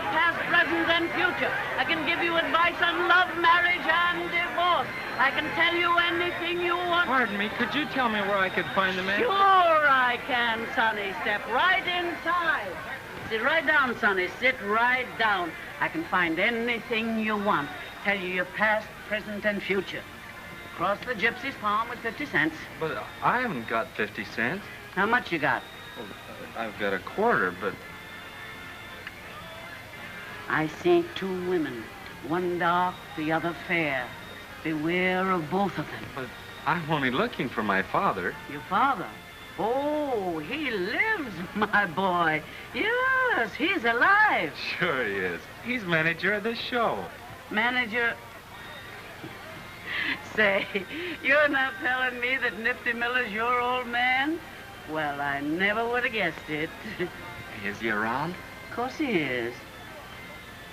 your past, present, and future. I can give you advice on love, marriage, and divorce. I can tell you anything you want. Pardon me, could you tell me where I could find the man? Sure I can, Sonny. Step right inside. Sit right down, Sonny. Sit right down. I can find anything you want. Tell you your past, present, and future. Cross the gypsy's palm with 50 cents. But I haven't got 50 cents. How much you got? Well, I've got a quarter, but... I see two women. One dark, the other fair. Beware of both of them. But I'm only looking for my father. Your father? Oh, he lives, my boy. Yes, he's alive. Sure he is. He's manager of this show. Manager? Say, you're not telling me that Nifty Miller's your old man? Well, I never would have guessed it. Is he around? Of course he is.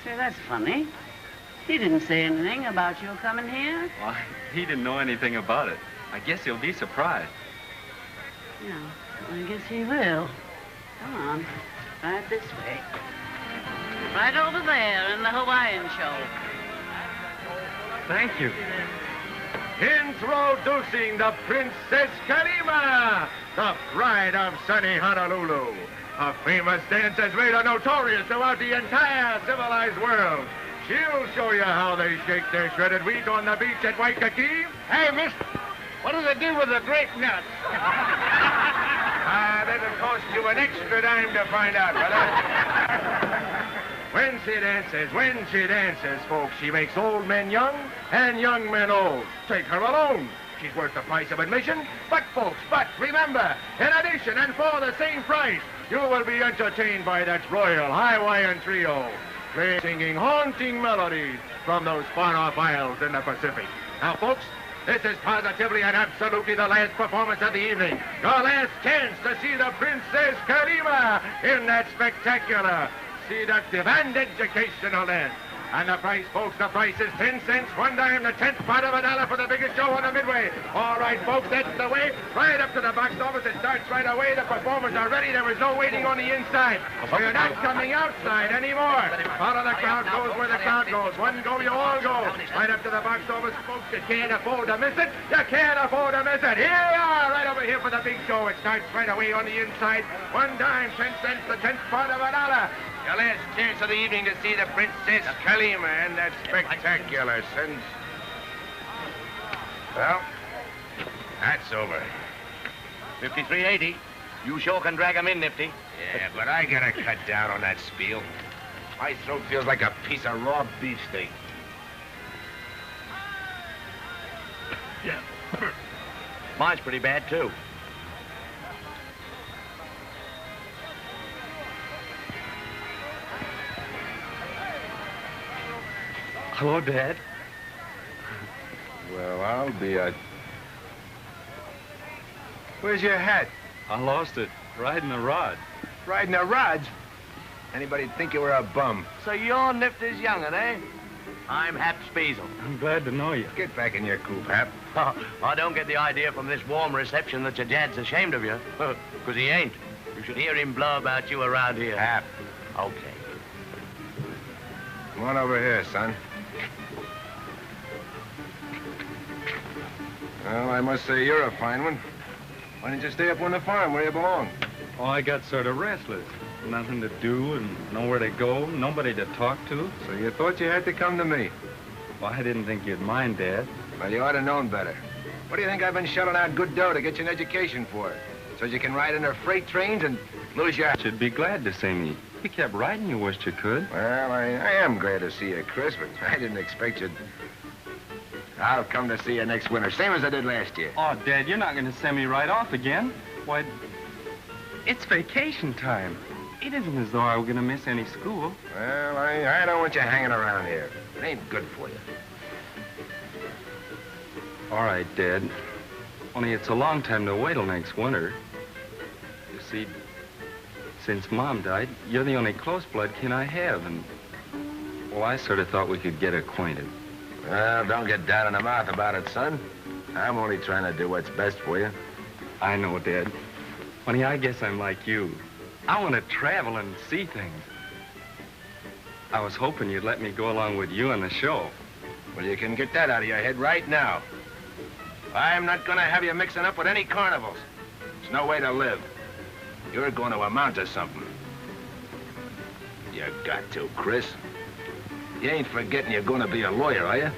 Say, that's funny. He didn't say anything about you coming here. Well, he didn't know anything about it. I guess he'll be surprised. Yeah, I guess he will. Come on, right this way. Right over there in the Hawaiian show. Thank you. Introducing the Princess Kalima, the pride of sunny Honolulu. A famous dance has made her notorious throughout the entire civilized world. She'll show you how they shake their shredded wheat on the beach at Waikiki. Hey, miss, what do they do with the grape nuts? That'll cost you an extra dime to find out, brother. When she dances, folks, she makes old men young and young men old. Take her alone. She's worth the price of admission. But, folks, remember, in addition and for the same price, you will be entertained by that Royal Hawaiian Trio, singing haunting melodies from those far-off isles in the Pacific. Now, folks, this is positively and absolutely the last performance of the evening. Your last chance to see the Princess Kalima in that spectacular, seductive, and educational dance. And the price, folks, the price is 10 cents, 1 dime, the 10th part of a dollar for the biggest show on the Midway. All right, folks, that's the way. Right up to the box office. It starts right away. The performers are ready. There is no waiting on the inside. So you're not coming outside anymore. Follow the crowd goes where the crowd goes. One go, you all go. Right up to the box office, folks. You can't afford to miss it. You can't afford to miss it. Here we are, right over here for the big show. It starts right away on the inside. 1 dime, 10 cents, the 10th part of a dollar. Your last chance of the evening to see the Princess Kalima and that spectacular sense. Well, that's over. 53.80. You sure can drag 'em in, Nifty. Yeah, but I gotta cut down on that spiel. My throat feels like a piece of raw beefsteak. Yeah. Mine's pretty bad, too. Hello, Dad. Well, I'll be a... Where's your hat? I lost it riding a rod. Riding a rod? Anybody'd think you were a bum. So you're Nifty's young'un, eh? I'm Hap Speasel. I'm glad to know you. Get back in your coop, Hap. I don't get the idea from this warm reception that your dad's ashamed of you. Because he ain't. You should hear him blow about you around here. Hap. Okay. Come on over here, son. Well, I must say you're a fine one. Why didn't you stay up on the farm where you belong? Oh, I got sort of restless. Nothing to do and nowhere to go, nobody to talk to. So you thought you had to come to me? Well, I didn't think you'd mind, Dad. Well, you ought to known better. What do you think I've been shelling out good dough to get you an education for? So you can ride in their freight trains and lose your... You'd be glad to see me. You kept riding, you wished you could. Well, I am glad to see you, Chris, but I didn't expect you'd... I'll come to see you next winter, same as I did last year. Oh, Dad, you're not going to send me right off again. Why, it's vacation time. It isn't as though I were going to miss any school. Well, I don't want you hanging around here. It ain't good for you. All right, Dad. Only it's a long time to wait till next winter. You see, since Mom died, you're the only close blood kin I have, and... Well, I sort of thought we could get acquainted. Well, don't get down in the mouth about it, son. I'm only trying to do what's best for you. I know, Dad. Only I guess I'm like you. I want to travel and see things. I was hoping you'd let me go along with you on the show. Well, you can get that out of your head right now. I'm not gonna have you mixing up with any carnivals. It's no way to live. You're going to amount to something. You got to, Chris. You ain't forgetting you're gonna be a lawyer, are you?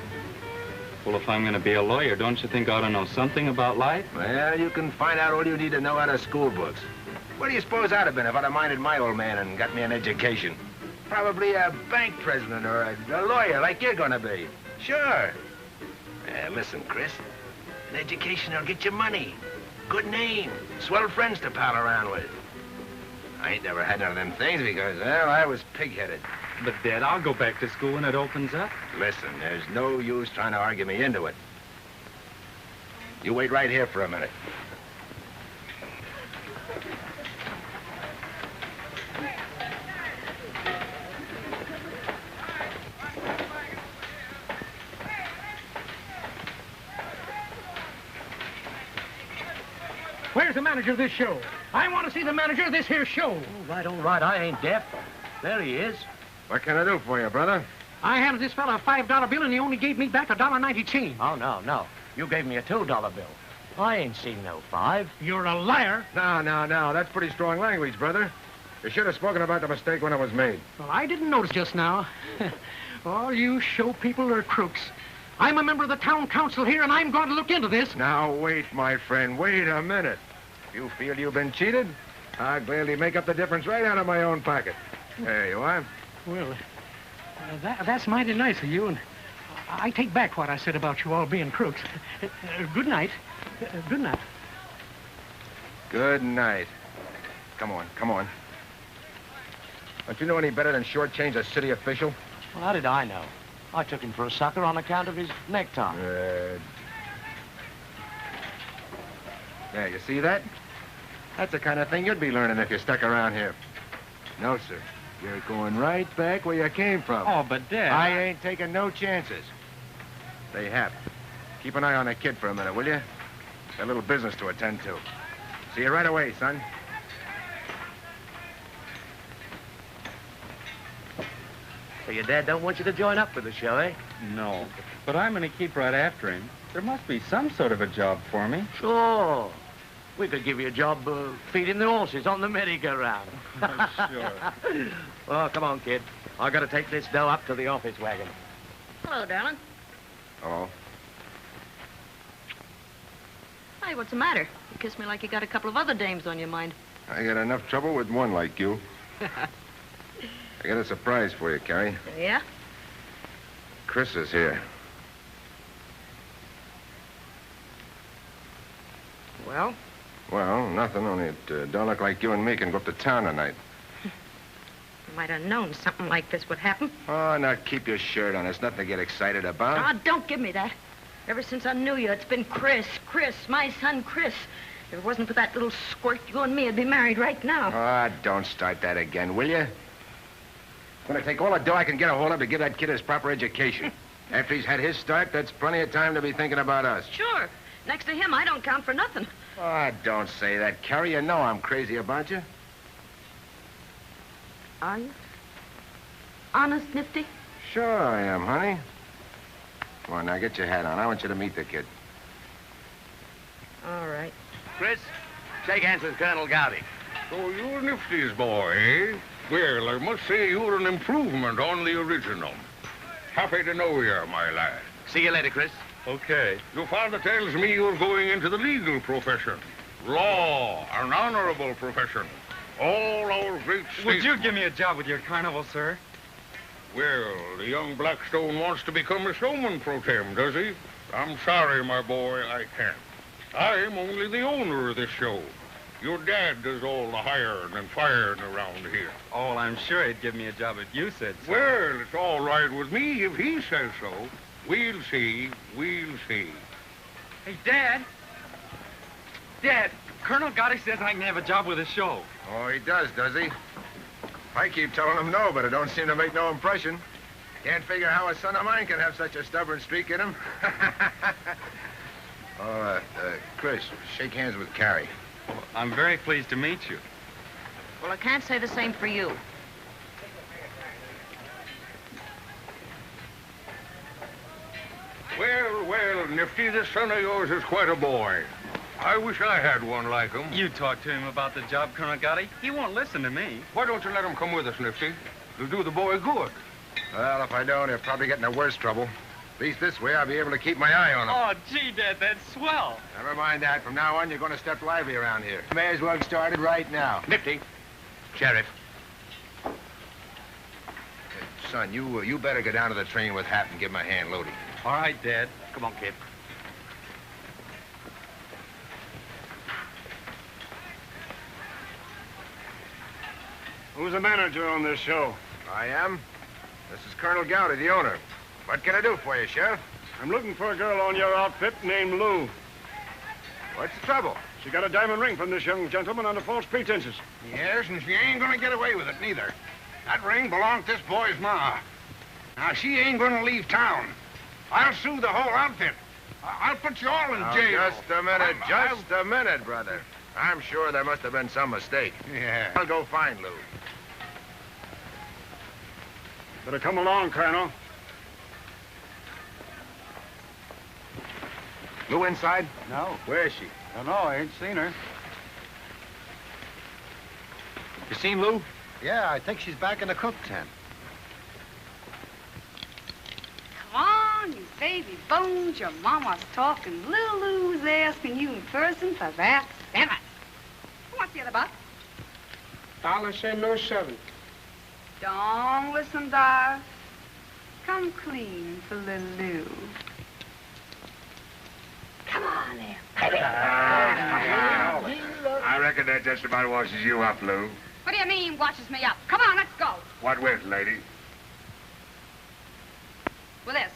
Well, if I'm gonna be a lawyer, don't you think I ought to know something about life? Well, you can find out all you need to know out of school books. What do you suppose I'd have been if I'd have minded my old man and got me an education? Probably a bank president or a lawyer like you're gonna be. Sure. Listen, Chris. An education will get you money, good name, swell friends to pal around with. I ain't never had none of them things because, well, I was pig-headed. But, Dad, I'll go back to school when it opens up. Listen, there's no use trying to argue me into it. You wait right here for a minute. Where's the manager of this show? I want to see the manager of this here show. All right, I ain't deaf. There he is. What can I do for you, brother? I handed this fella a $5 bill, and he only gave me back $1.90 change. Oh, no. You gave me a $2 bill. I ain't seen no 5. You're a liar. No. That's pretty strong language, brother. You should have spoken about the mistake when it was made. Well, I didn't notice just now. All you show people are crooks. I'm a member of the town council here, and I'm going to look into this. Now, wait, my friend. Wait a minute. If you feel you've been cheated, I'll gladly make up the difference right out of my own pocket. There you are. Well, that's mighty nice of you, and I take back what I said about you all being crooks. Good night. Good night. Good night. Come on. Don't you know any better than shortchange a city official? Well, how did I know? I took him for a sucker on account of his necktie. There, you see that? That's the kind of thing you'd be learning if you stuck around here. No, sir. You're going right back where you came from. Oh, but, Dad... I ain't taking no chances. Say, Hap, keep an eye on the kid for a minute, will you? Got a little business to attend to. See you right away, son. So your dad don't want you to join up with the show, eh? No, but I'm going to keep right after him. There must be some sort of a job for me. Sure. We could give you a job feeding the horses on the merry-go-round. Sure. Well, come on, kid. I got to take this dough up to the office wagon. Hello, darling. Oh? Hey, what's the matter? You kiss me like you got a couple of other dames on your mind. I got enough trouble with one like you. I got a surprise for you, Carrie. Yeah? Chris is here. Well? Well, nothing, only it don't look like you and me can go up to town tonight. You might have known something like this would happen. Oh, now keep your shirt on. It's nothing to get excited about. Oh, don't give me that. Ever since I knew you, it's been Chris, my son Chris. If it wasn't for that little squirt, you and me would be married right now. Oh, don't start that again, will you? I'm gonna take all the dough I can get a hold of to give that kid his proper education. After he's had his start, that's plenty of time to be thinking about us. Sure. Next to him, I don't count for nothing. Oh, don't say that, Carrie. You know I'm crazy about you. Are you? Honest, Nifty? Sure I am, honey. Come on, now, get your hat on. I want you to meet the kid. All right. Chris, shake hands with Colonel Gowdy. So you're Nifty's boy, eh? Well, I must say you're an improvement on the original. Happy to know you, my lad. See you later, Chris. Okay. Your father tells me you're going into the legal profession. Law, an honorable profession. All our great states... Would you give me a job with your carnival, sir? Well, the young Blackstone wants to become a showman pro tem, does he? I'm sorry, my boy, I can't. I'm only the owner of this show. Your dad does all the hiring and firing around here. Oh, I'm sure he'd give me a job if you said so. Well, it's all right with me if he says so. We'll see. Hey, Dad. Dad, Colonel Gotti says I can have a job with his show. Oh, he does he? I keep telling him no, but it don't seem to make no impression. Can't figure how a son of mine can have such a stubborn streak in him. Chris, shake hands with Carrie. Well, I'm very pleased to meet you. Well, I can't say the same for you. Well, well, Nifty, this son of yours is quite a boy. I wish I had one like him. You talk to him about the job, Colonel Gotti. He won't listen to me. Why don't you let him come with us, Nifty? It'll do the boy good. Well, if I don't, he'll probably get into worse trouble. At least this way, I'll be able to keep my eye on him. Oh, gee, Dad, that's swell. Never mind that. From now on, you're going to step lively around here. May as well get started right now. Nifty. Sheriff. Son, you better go down to the train with Hap and give him a hand loading. All right, Dad. Come on, kid. Who's the manager on this show? I am. This is Colonel Gowdy, the owner. What can I do for you, Sheriff? I'm looking for a girl on your outfit named Lou. What's the trouble? She got a diamond ring from this young gentleman under false pretenses. Yes, and she ain't gonna get away with it, neither. That ring belonged to this boy's ma. Now, she ain't gonna leave town. I'll sue the whole outfit. I'll put you all in jail. Just a minute, just a minute, brother. I'm sure there must have been some mistake. Yeah. I'll go find Lou. Better come along, Colonel. Lou inside? No. Where is she? Don't know. I ain't seen her. You seen Lou? Yeah, I think she's back in the cook tent. Come on, you baby bones. Your mama's talking. Lulu's asking you in person for that 7. What's the other buck? $1.07. Don't listen, Dar. Come clean for little Lou. Come on there. I reckon that just about washes you up, Lou. What do you mean, washes me up? Come on, let's go. What with, lady? With this.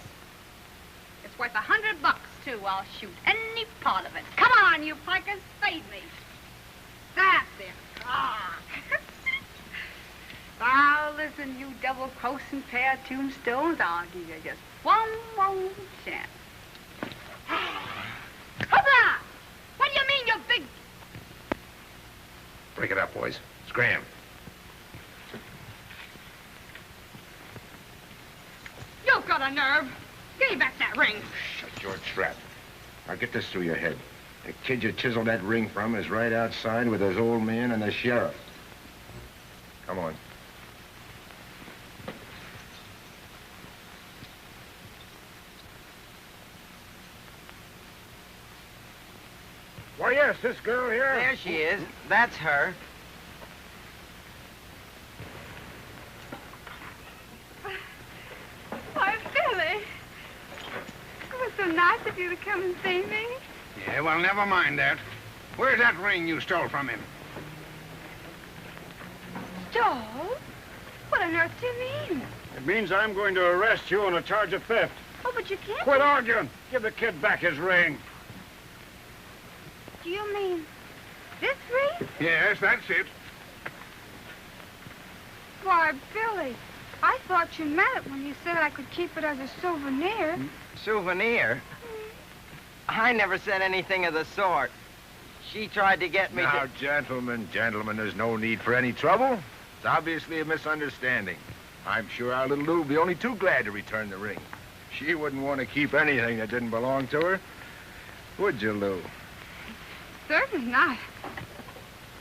It's worth $100, too. I'll shoot any part of it. Come on, you pikers, fade me. That's it. Ah. Now, listen, you double-crossing pair of tombstones. I'll give you just one more chance. Hoopla! What do you mean, you big... Break it up, boys. Scram. You've got a nerve. Give me back that ring. Shut your trap. I'll get this through your head. The kid you chiseled that ring from is right outside with his old man and the sheriff. Come on. Why, yes, this girl here. There she is. That's her. Why, Billy. It was so nice of you to come and see me. Yeah, well, never mind that. Where's that ring you stole from him? Stole? What on earth do you mean? It means I'm going to arrest you on a charge of theft. Oh, but you can't... Quit arguing. Give the kid back his ring. Do you mean this ring? Yes, that's it. Why, Billy, I thought you meant it when you said I could keep it as a souvenir. Souvenir? I never said anything of the sort. She tried to get me Now, to... gentlemen, there's no need for any trouble. It's obviously a misunderstanding. I'm sure our little Lou will be only too glad to return the ring. She wouldn't want to keep anything that didn't belong to her. Would you, Lou? Certainly not.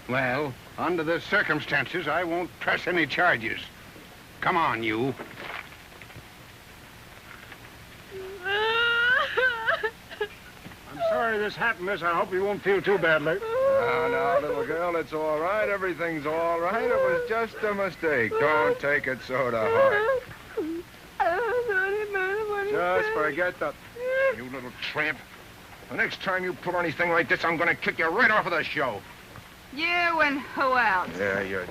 Well, under the circumstances, I won't press any charges. Come on, you. I'm sorry this happened, miss. I hope you won't feel too badly. No, little girl, it's all right. Everything's all right. It was just a mistake. Don't take it so to heart. Just forget the... You little tramp. The next time you pull anything like this, I'm going to kick you right off of the show. You and who else? Yeah, you're...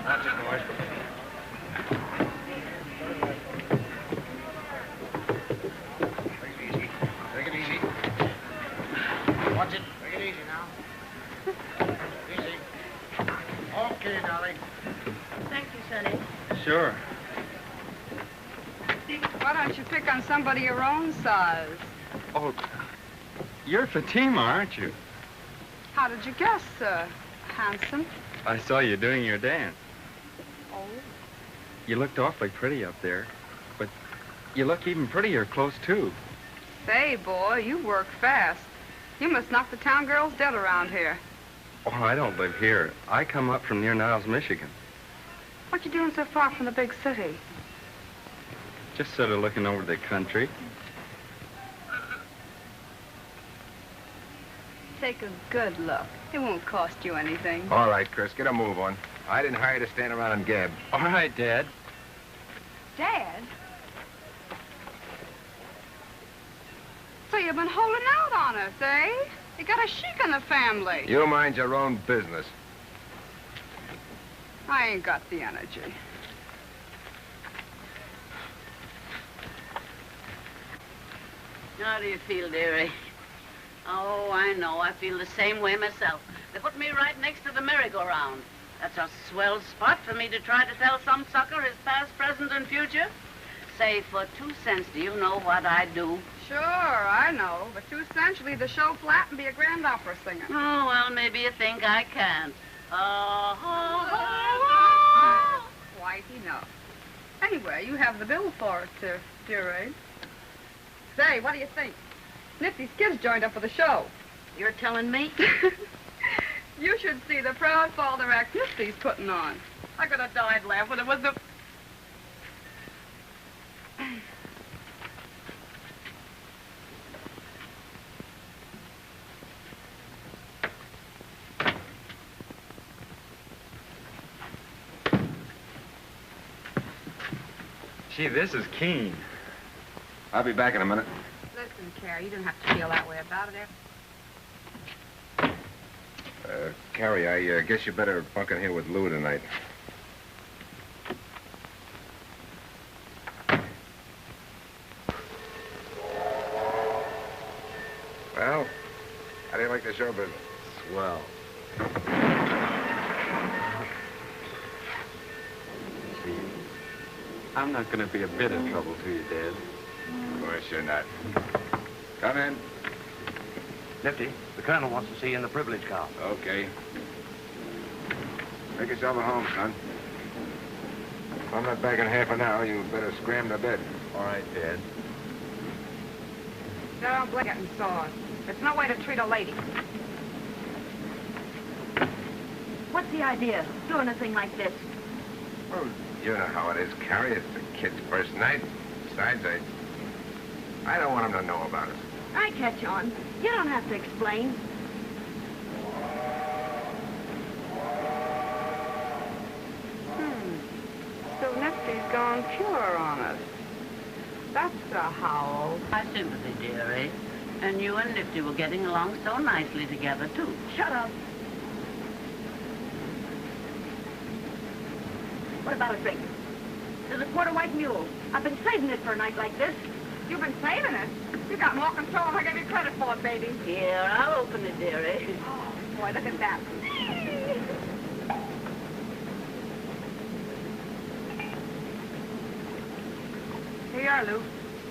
That's it, boys. Take it easy. Watch it. Take it easy now. Easy. Okay, darling. Thank you, Sonny. Sure. Why don't you pick on somebody your own size? Oh, you're Fatima, aren't you? How did you guess, handsome? I saw you doing your dance. Oh? You looked awfully pretty up there, but you look even prettier close, too. Say, boy, you work fast. You must knock the town girls dead around here. Oh, I don't live here. I come up from near Niles, Michigan. What you doing so far from the big city? Just sort of looking over the country. Take a good look. It won't cost you anything. All right, Chris, get a move on. I didn't hire you to stand around and gab. All right, Dad. Dad? So you've been holding out on us, eh? You got a sheik in the family. You mind your own business. I ain't got the energy. How do you feel, dearie? Oh, I know. I feel the same way myself. They put me right next to the merry-go-round. That's a swell spot for me to try to tell some sucker his past, present, and future. Say, for 2 cents, do you know what I'd do? Sure, I know. For 2 cents, you'll leave the show flat and be a grand opera singer. Oh, well, maybe you think I can't. Quite enough. Anyway, you have the bill for it, dearie. Say, what do you think? Nifty's kids joined up for the show. You're telling me? You should see the proud father act Nifty's putting on. I could have died laughing when it was the... Gee, this is keen. I'll be back in a minute. Listen, Carrie, you don't have to feel that way about it. Carrie, I guess you better bunk in here with Lou tonight. Well, how do you like the show business? Swell. Gee, I'm not going to be a bit of trouble to you, Dad. Of course you're not. Come in. Nifty, the colonel wants to see you in the privilege car. Okay. Make yourself at home, son. If I'm not back in half an hour, you better scram to bed. All right, Dad. Don't blame getting sore. It's no way to treat a lady. What's the idea? Doing a thing like this? Well, you know how it is, Carrie. It's the kid's first night. Besides, I don't want him to know about it. I catch on. You don't have to explain. So Nifty's gone pure on us. That's a howl. My sympathy, dearie. And you and Nifty were getting along so nicely together, too. Shut up. What about a drink? There's a quarter white mule. I've been saving it for a night like this. You've been saving it. You got more control than I gave you credit for, baby. Here, I'll open it, dearie. Oh, boy, look at that. Here you are, Lou.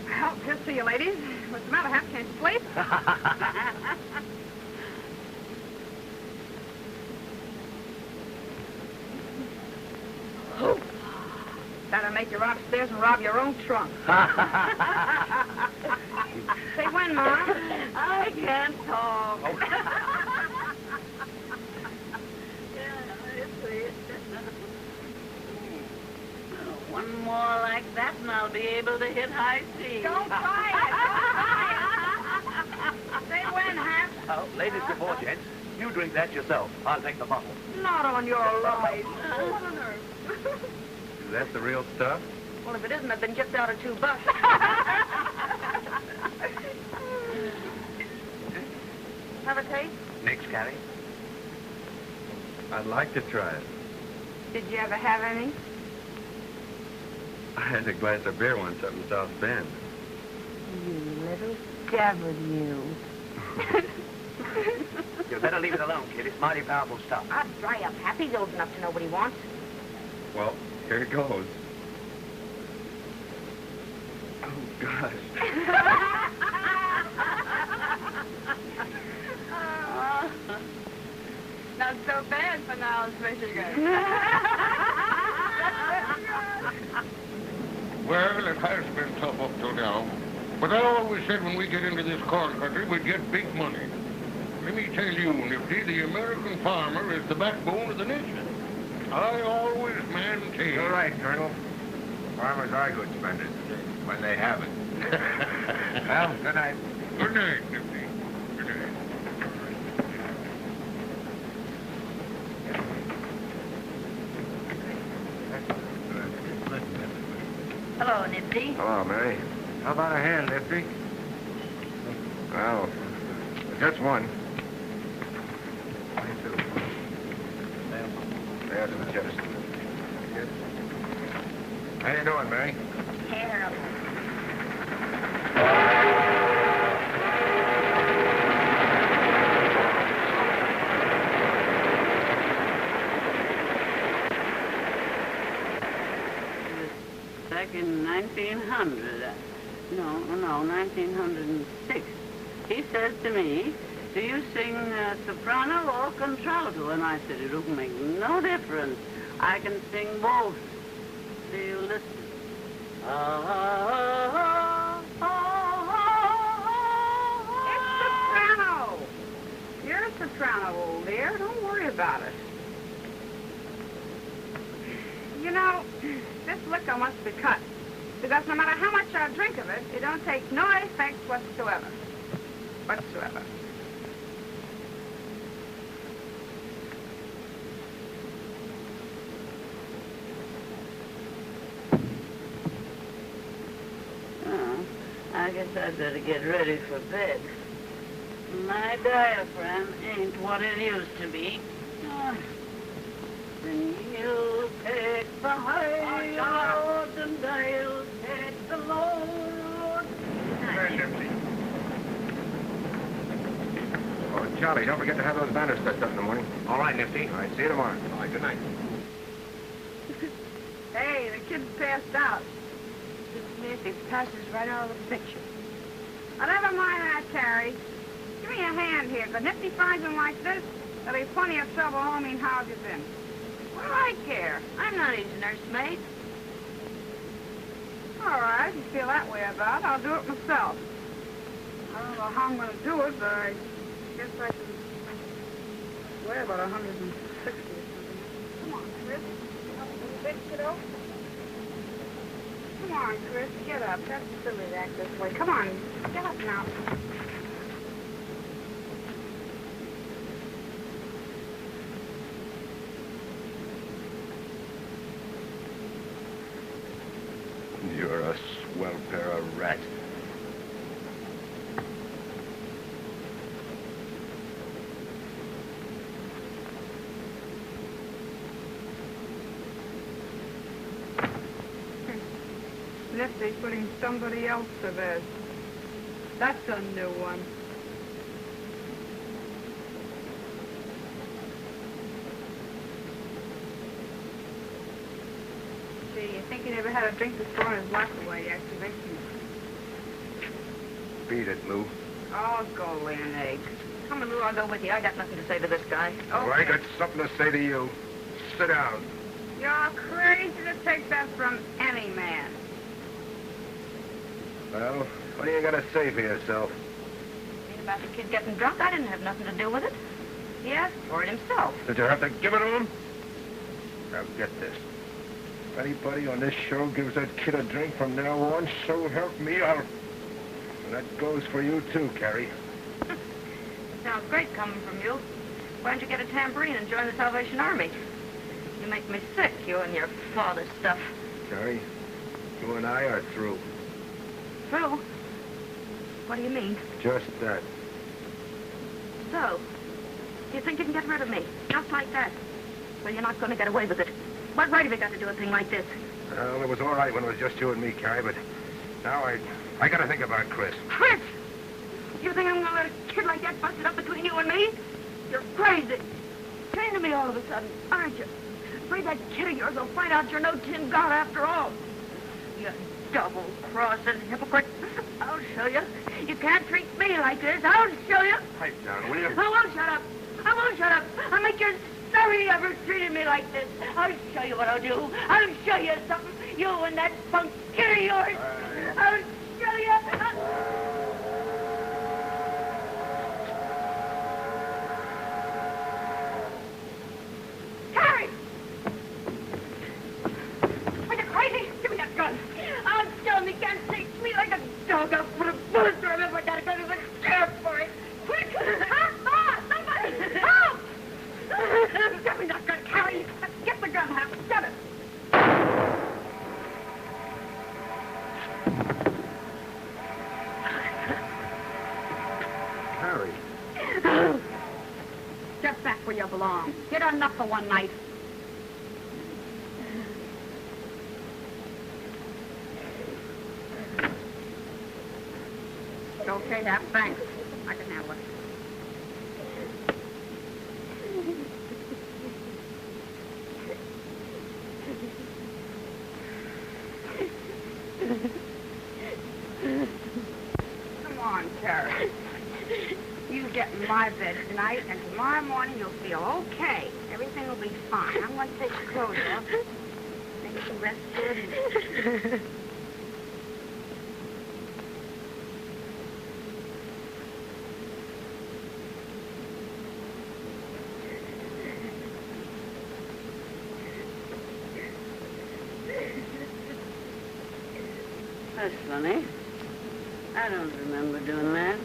Well, just see you, ladies. What's the matter, Hap? Can't you sleep? That'll make you run upstairs and rob your own trunk. Say when, Ma? I can't talk. One more like that and I'll be able to hit high C. Don't try it. Say when, Hap? Oh, ladies before gents, you drink that yourself. I'll take the bottle. Not on your life. What on earth? Is that the real stuff? Well, if it isn't, I've been just out of $2. Have a taste? Next, Carrie. I'd like to try it. Did you ever have any? I had a glass of beer once up in South Bend. You little devil, you. You better leave it alone, kid. It's mighty powerful stuff. I'll dry up. Happy's old enough to know what he wants. Well, here it goes. Oh, God. Not so bad for Niles, Michigan. Well, it has been tough up till now. But I always said when we get into this corn country, we'd get big money. Let me tell you, Nifty, the American farmer is the backbone of the nation. I always maintain... You're right, Colonel. Farmers are good spenders when they have it. Well, good night. Good night, Nifty. Good night. Hello, Nifty. Hello, Mary. How about a hand, Nifty? Well, just one. 22. There to the chest. Yes. How you doing, Mary? Terrible. Back in 1900, no, 1906, he says to me, do you sing soprano or contralto? And I said, it'll make no difference. I can sing both. Do you listen? It's soprano. You're a soprano, old dear. Don't worry about it. You know, this liquor must be cut. Because no matter how much I drink of it, it don't take no effect whatsoever. Whatsoever. Oh, I guess I'd better get ready for bed. My diaphragm ain't what it used to be. Then you'll take the high road and I'll take the low road. Very empty. Oh, Charlie, don't forget to have those banners stretched up in the morning. All right, Nifty. All right, see you tomorrow. All right, good night. Hey, the kid's passed out. He passes right out of the picture. Oh, never mind that, Terry. Give me a hand here, because Nifty finds him like this, there'll be plenty of trouble home in how you been. What do I care? I'm not his nursemaid. All right, if you feel that way about it, I'll do it myself. I don't know how I'm going to do it, but I guess I can weigh about 160 or something. Come on, Chris. Up a little bit, kiddo. Come on, Chris, get up. That's silly to act this way. Come on, get up now. You're a swell pair of rats. Nifty putting somebody else to bed. That's a new one. Gee, you think he never had a drink before in his life the way he activates me. Beat it, Lou. Oh, go lay an egg. Come on, Lou, I'll go with you. I got nothing to say to this guy. Oh, I got something to say to you. Sit down. You're crazy to take that from any man. Well, what do you got to say for yourself? About the kid getting drunk, I didn't have nothing to do with it. He asked for it himself. Did you have to give it to him? Now, get this. If anybody on this show gives that kid a drink from now on, so help me, I'll... And that goes for you, too, Carrie. It sounds great coming from you. Why don't you get a tambourine and join the Salvation Army? You make me sick, you and your father stuff. Carrie, you and I are through. Through? What do you mean? Just that. So, you think you can get rid of me, just like that? Well, you're not going to get away with it. What right have you got to do a thing like this? Well, it was all right when it was just you and me, Carrie, but now I got to think about Chris. Chris! You think I'm going to let a kid like that bust it up between you and me? You're crazy. Saying to me all of a sudden, aren't you? Afraid that kid of yours will find out you're no tin god after all. double-crossing hypocrite. I'll show you. You can't treat me like this. I'll show you. Pipe down, will you? I won't shut up. I won't shut up. I'll make you sorry you ever treated me like this. I'll show you what I'll do. I'll show you something. You and that bunk kid of yours. I'll show you. Harry! Are you crazy? Give me that gun. I'll show him he can't take me like a dog. I'll put a bullet through him with that gun. He's a scared for it. Quick! Somebody! Help! Give me that gun, Harry. Get the gun, Harry. Get it. Harry. Get back where you belong. Get enough for one night. Okay, Hap, thanks. I can handle it. Come on, Carrie. You get in my bed tonight, and tomorrow morning you'll feel okay. Everything will be fine. I'm going to take your clothes off. Make you rest good. That's funny. I don't remember doing that.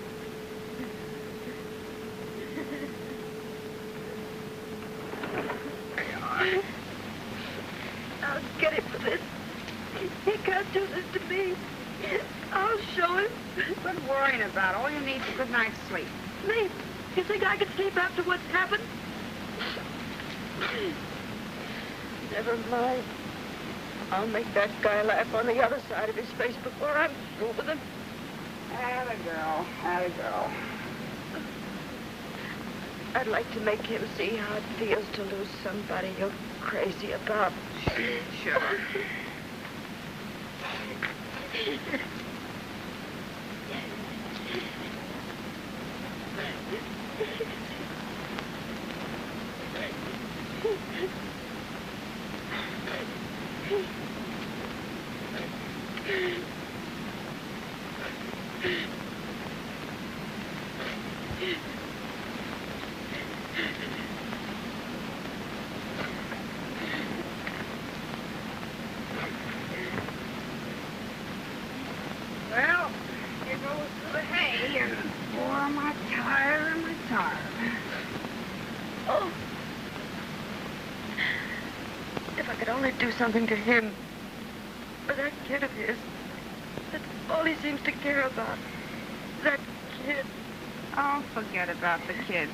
I'll get him for this. He can't do this to me. I'll show him. Quit worrying about it. All you need is a good night's sleep. Sleep? You think I can sleep after what's happened? Never mind. I'll make that guy laugh on the other side of his face before I'm through with him. Atta girl. Atta girl. I'd like to make him see how it feels to lose somebody you're crazy about. Sure. Well, here goes to the hay, and boy, am I tired, am I tired. Oh. If I could only do something to him. For that kid of his. That's all he seems to care about. That kid. Oh, forget about the kid.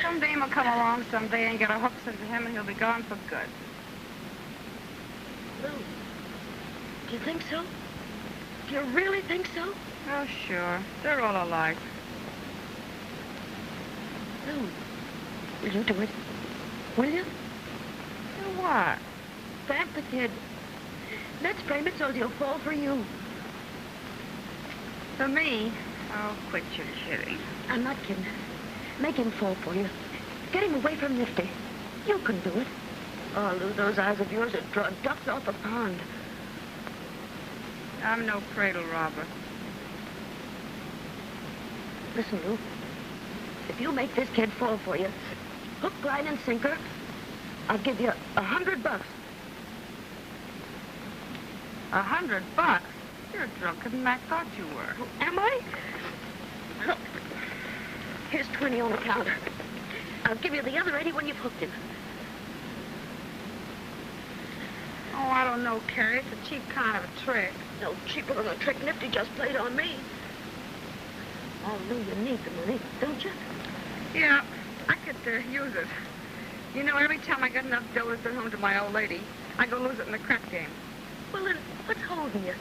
Some dame will come along someday and get a hook into him, and he'll be gone for good. Lou, do you think so? Do you really think so? Oh, sure. They're all alike. Lou, will you do it? Will you? Do what? Back the kid. Let's frame it so he'll fall for you. For me? Oh, quit your kidding. I'm not kidding. Make him fall for you. Get him away from Nifty. You can do it. Oh, Lou, those eyes of yours would draw ducks off a pond. I'm no cradle robber. Listen, Lou. If you make this kid fall for you, hook, line, and sinker, I'll give you $100. $100? You're drunker than I thought you were. Oh, am I? Look, here's 20 on the counter. I'll give you the other 80 when you've hooked him. Oh, I don't know, Carrie. It's a cheap kind of a trick. No cheaper than a trick Nifty just played on me. Oh, Lou, you need the money, don't you? Yeah, I could use it. You know, every time I get enough dough to send home to my old lady, I go lose it in the crap game. Well, then, what's holding you?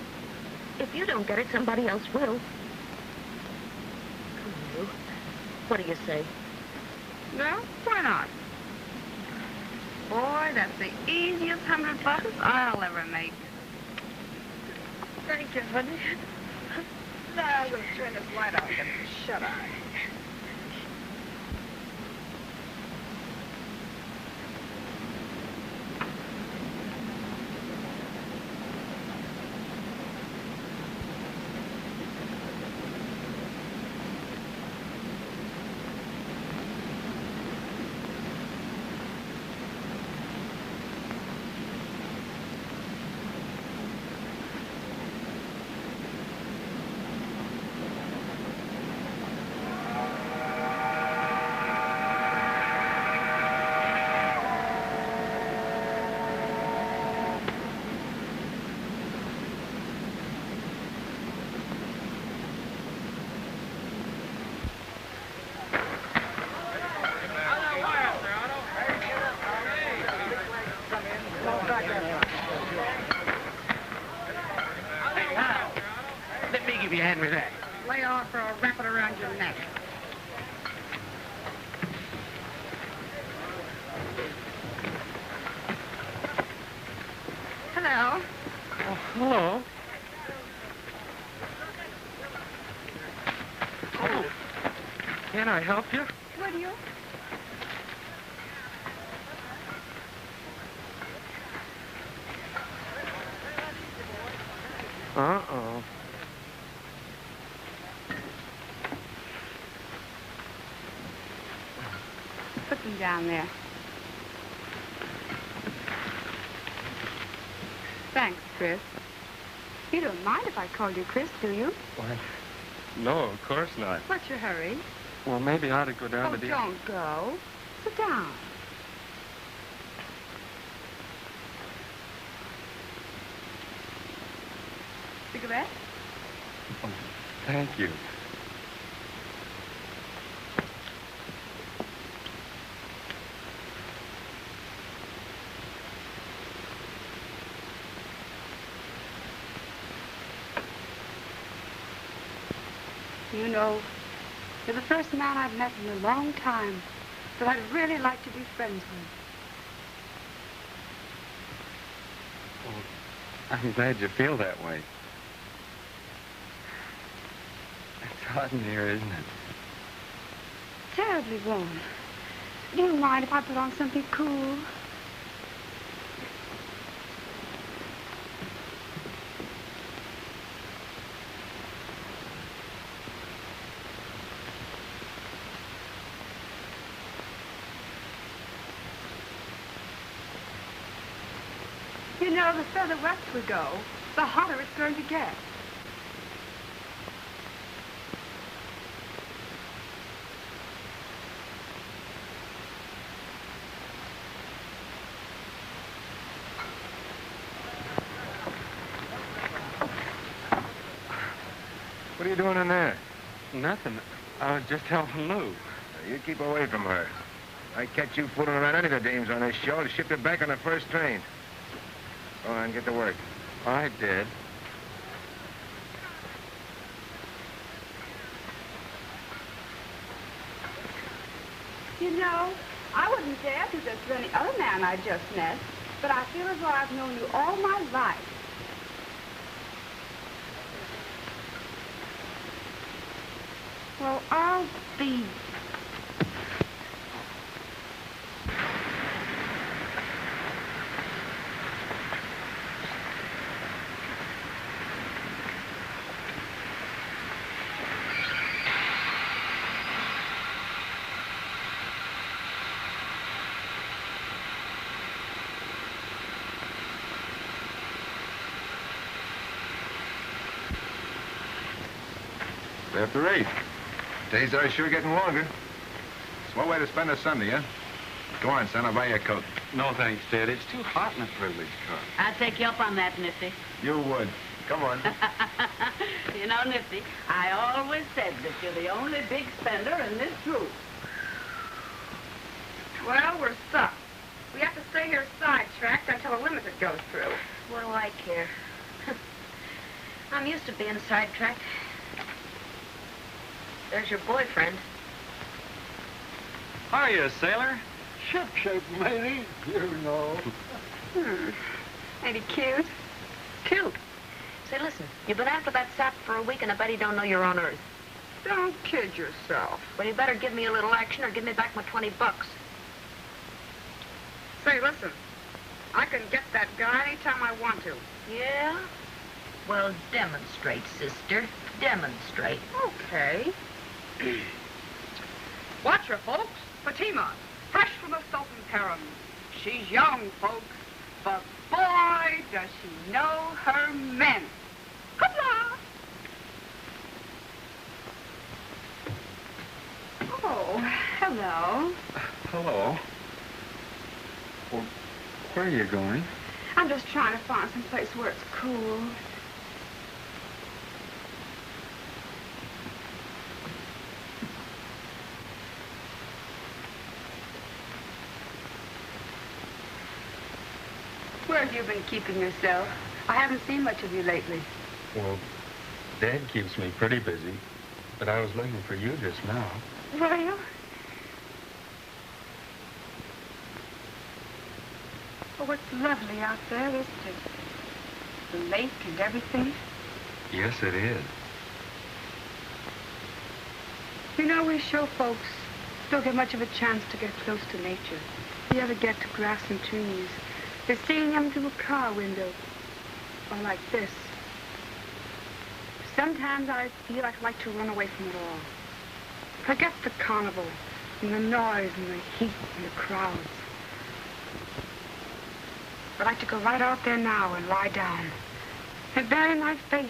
If you don't get it, somebody else will. Come on, Lou. What do you say? No? Why not? Boy, that's the easiest $100 I'll ever make. Thank you, honey. Now I'm going to turn this light off and shut eye. Give you a hand with that. Lay off or I'll wrap it around your neck. Hello. Oh, hello. Oh, can I help you? Would you? Uh-oh. Put them down there. Thanks, Chris. You don't mind if I call you Chris, do you? Why, no, of course not. What's your hurry? Well, maybe I ought to go down Oh, to the... don't go. Sit down. Cigarette? Oh, thank you. You know, you're the first man I've met in a long time that I'd really like to be friends with. Well, I'm glad you feel that way. It's hot in here, isn't it? Terribly warm. Do you mind if I put on something cool? You know, the further west we go, the hotter it's going to get. What are you doing in there? Nothing. I was just helping Lou. You keep away from her. I catch you fooling around any of the dames on this show, I'll ship you back on the first train. Go on, get to work. I did. You know, I wouldn't dare do this to any other man I just met, but I feel as though I've known you all my life. Well, I'll be... After 8. Days are sure getting longer. It's one way to spend a Sunday, huh? Go on, son, I'll buy you a coat. No, thanks, Dad. It's too hot in a privilege car. I'll take you up on that, Nifty. You would. Come on. You know, Nifty, I always said that you're the only big spender in this group. Well, we're stuck. We have to stay here sidetracked until a limited goes through. What do I care? I'm used to being sidetracked. There's your boyfriend. Hiya, sailor. Ship-shape, matey, you know. Ain't he cute? Cute. Say, listen, you've been after that sap for a week, and I bet he don't know you're on Earth. Don't kid yourself. Well, you better give me a little action or give me back my $20. Say, listen, I can get that guy anytime I want to. Yeah? Well, demonstrate, sister. Demonstrate. Okay. Watch her, folks. Fatima, fresh from the Sultan's harem. She's young, folks, but boy, does she know her men. Hoopla! Oh, hello. Hello. Well, where are you going? I'm just trying to find some place where it's cool. Where have you been keeping yourself? I haven't seen much of you lately. Well, Dad keeps me pretty busy, but I was looking for you just now. Were you? Oh, it's lovely out there, isn't it? The lake and everything. Yes, it is. You know, we show folks don't get much of a chance to get close to nature. You ever get to grass and trees, they're seeing them through a car window, or like this. Sometimes I feel I'd like to run away from it all. Forget the carnival, and the noise, and the heat, and the crowds. I'd like to go right out there now and lie down, and bury my face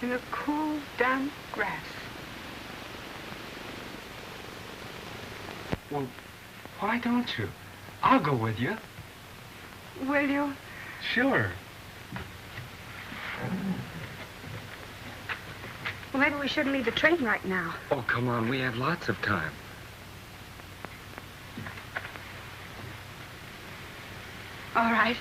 in the cool, damp grass. Well, why don't you? I'll go with you. Will you? Sure. Well, maybe we shouldn't leave the train right now. Oh, come on. We have lots of time. All right.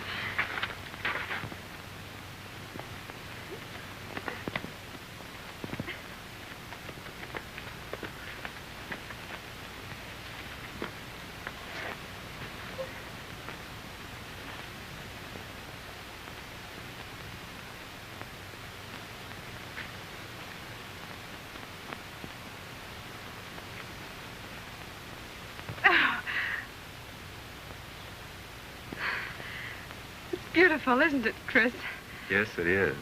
Beautiful, isn't it, Chris? Yes, it is.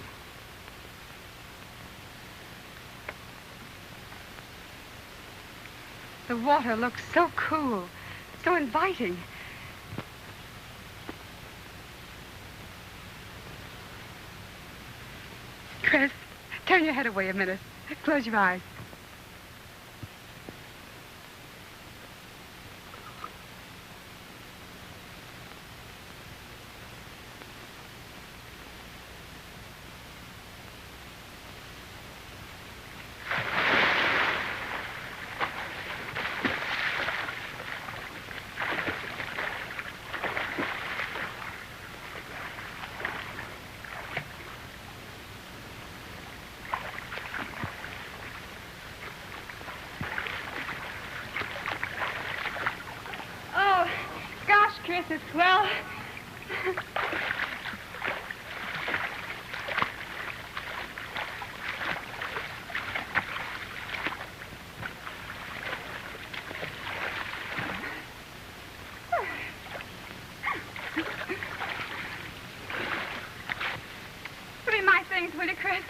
The water looks so cool, so inviting. Chris, turn your head away a minute. Close your eyes. Chris, it's swell. Give me my things, will you, Chris?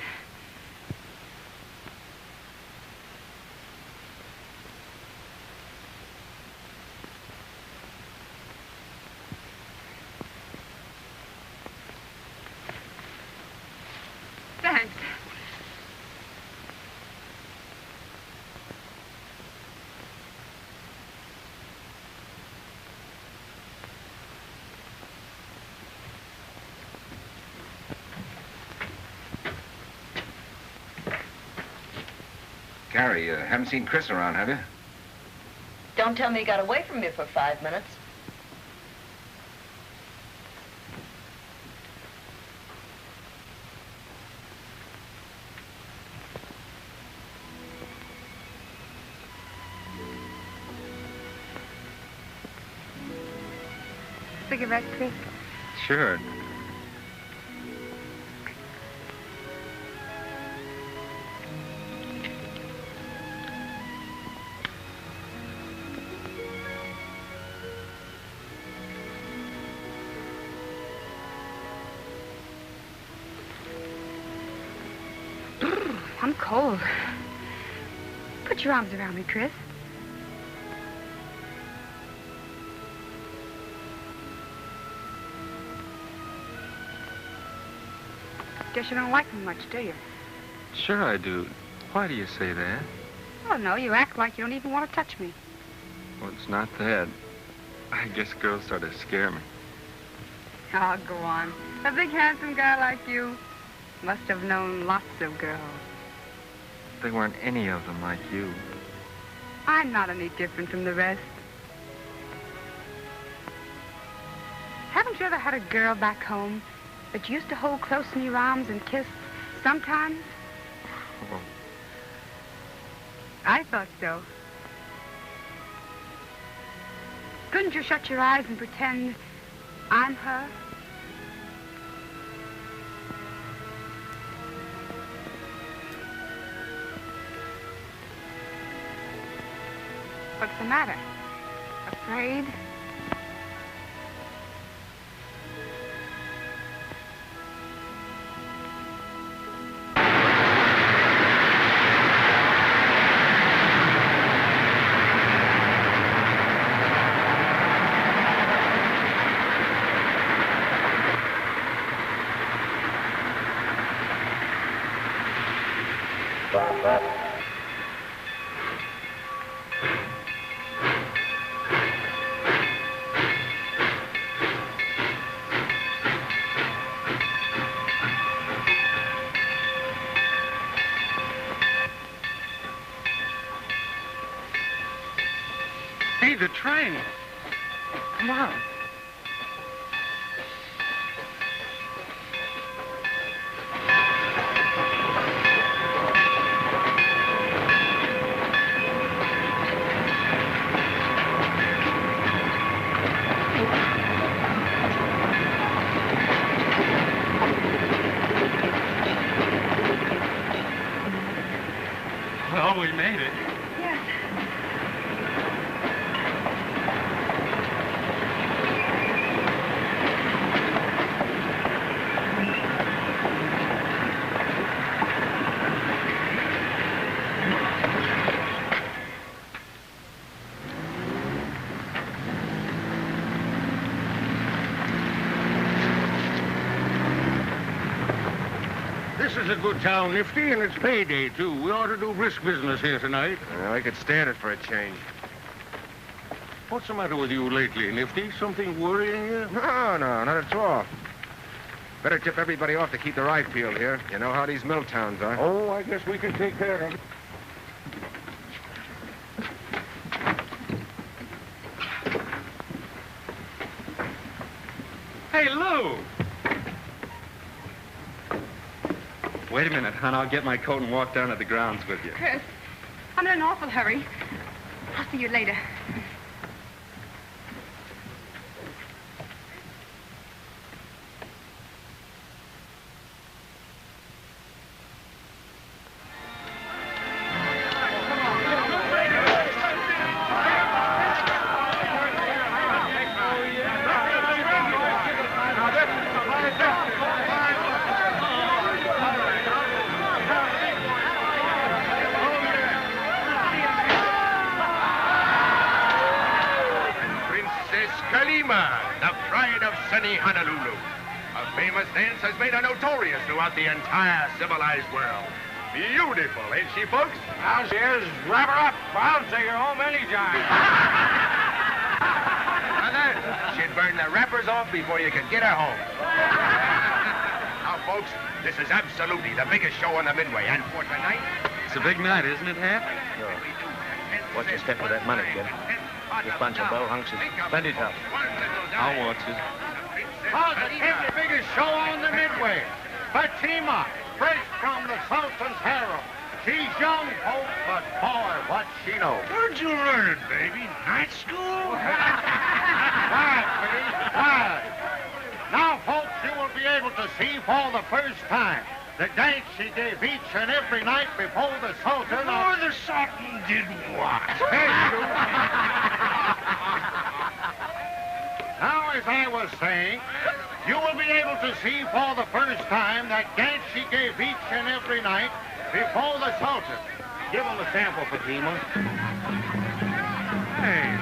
Thanks. Carrie, you haven't seen Chris around, have you? Don't tell me you got away from me for 5 minutes. Cigarette, Chris? Sure. I'm cold. Put your arms around me, Chris. Guess you don't like me much, do you? Sure I do. Why do you say that? Oh, no, you act like you don't even want to touch me. Well, it's not that. I guess girls sort of scare me. Oh, go on. A big, handsome guy like you must have known lots of girls. They weren't any of them like you. I'm not any different from the rest. Haven't you ever had a girl back home that you used to hold close in your arms and kiss sometimes? Well, I thought so. Couldn't you shut your eyes and pretend I'm her? What's the matter? Afraid? Hey, the train. Come on. Well, we made it. This is a good town, Nifty, and it's payday, too. We ought to do brisk business here tonight. Well, I could stand it for a change. What's the matter with you lately, Nifty? Something worrying you? No, not at all. Better tip everybody off to keep their eye peeled here. You know how these mill towns are. Oh, I guess we can take care of it. Hey, Lou! Wait a minute, hon. I'll get my coat and walk down to the grounds with you. Chris, I'm in an awful hurry. I'll see you later. The pride of sunny Honolulu. A famous dance has made her notorious throughout the entire civilized world. Beautiful, ain't she, folks? Now she is. Wrap her up. I'll take her home anytime. Mother, she'd burn the wrappers off before you could get her home. Now, folks, this is absolutely the biggest show on the Midway. And for tonight... It's a big night, isn't it, Hap? Sure. Watch your step with that money, kid. This bunch of bow hunks is plenty tough. I'll watch it. Oh, the biggest show on the Midway. Fatima, fresh from the Sultan's harem. She's young, folks, but boy, what she knows. Where'd you learn, baby? Night school? Quiet, please, quiet. Now, folks, you will be able to see for the first time the dance she gave each and every night before the Sultan. Before the Sultan did what? Now, as I was saying, you will be able to see for the first time that dance she gave each and every night before the Sultan. Give him a sample, Fatima. Hey.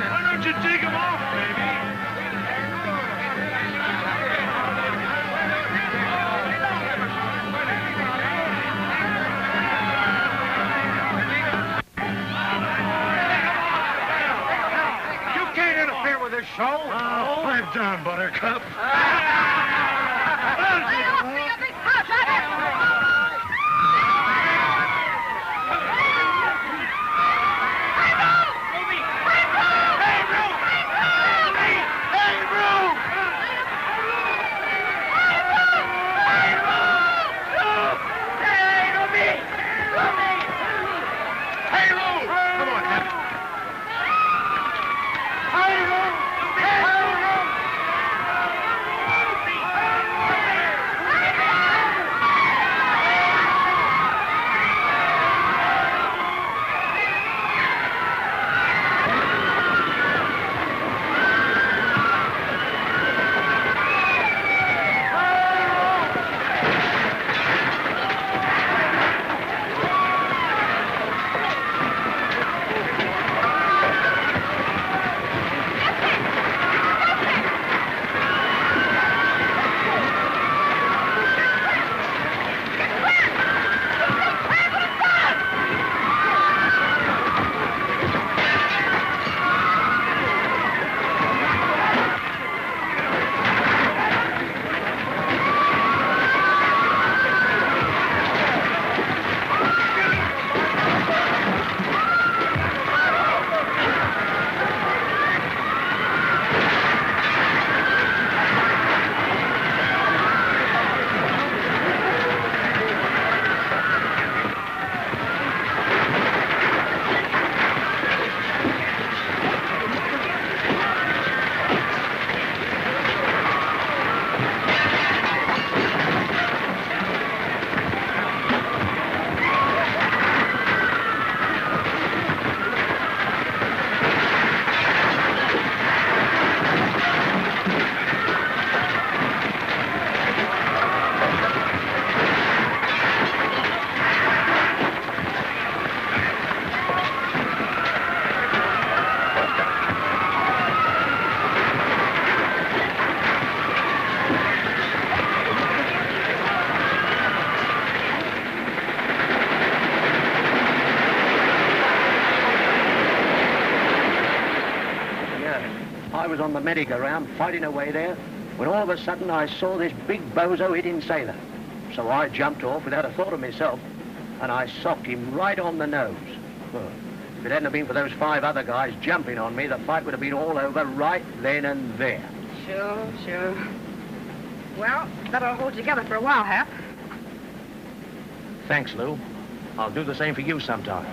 Why don't you take him off, baby? Show? Oh, pipe down, Buttercup. On the merry-go-round, fighting away there, when all of a sudden I saw this big bozo hitting Sailor. So I jumped off without a thought of myself, and I socked him right on the nose. Well, if it hadn't have been for those 5 other guys jumping on me, the fight would have been all over right then and there. Sure. Well, that'll hold together for a while, Hap. Thanks, Lou. I'll do the same for you sometime.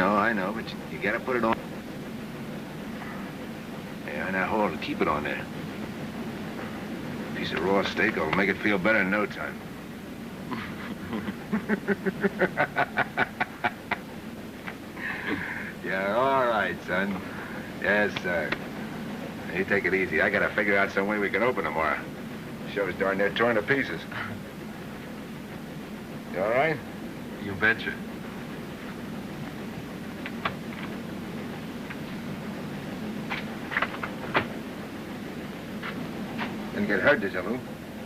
I know, but you gotta put it on. Yeah, on that hole and keep it on there. Piece of raw steak will make it feel better in no time. Yeah, all right, son. Yes, sir. You take it easy. I gotta figure out some way we can open tomorrow. Show's darn near torn to pieces. You all right? You betcha. Didn't get hurt, did you, Lou?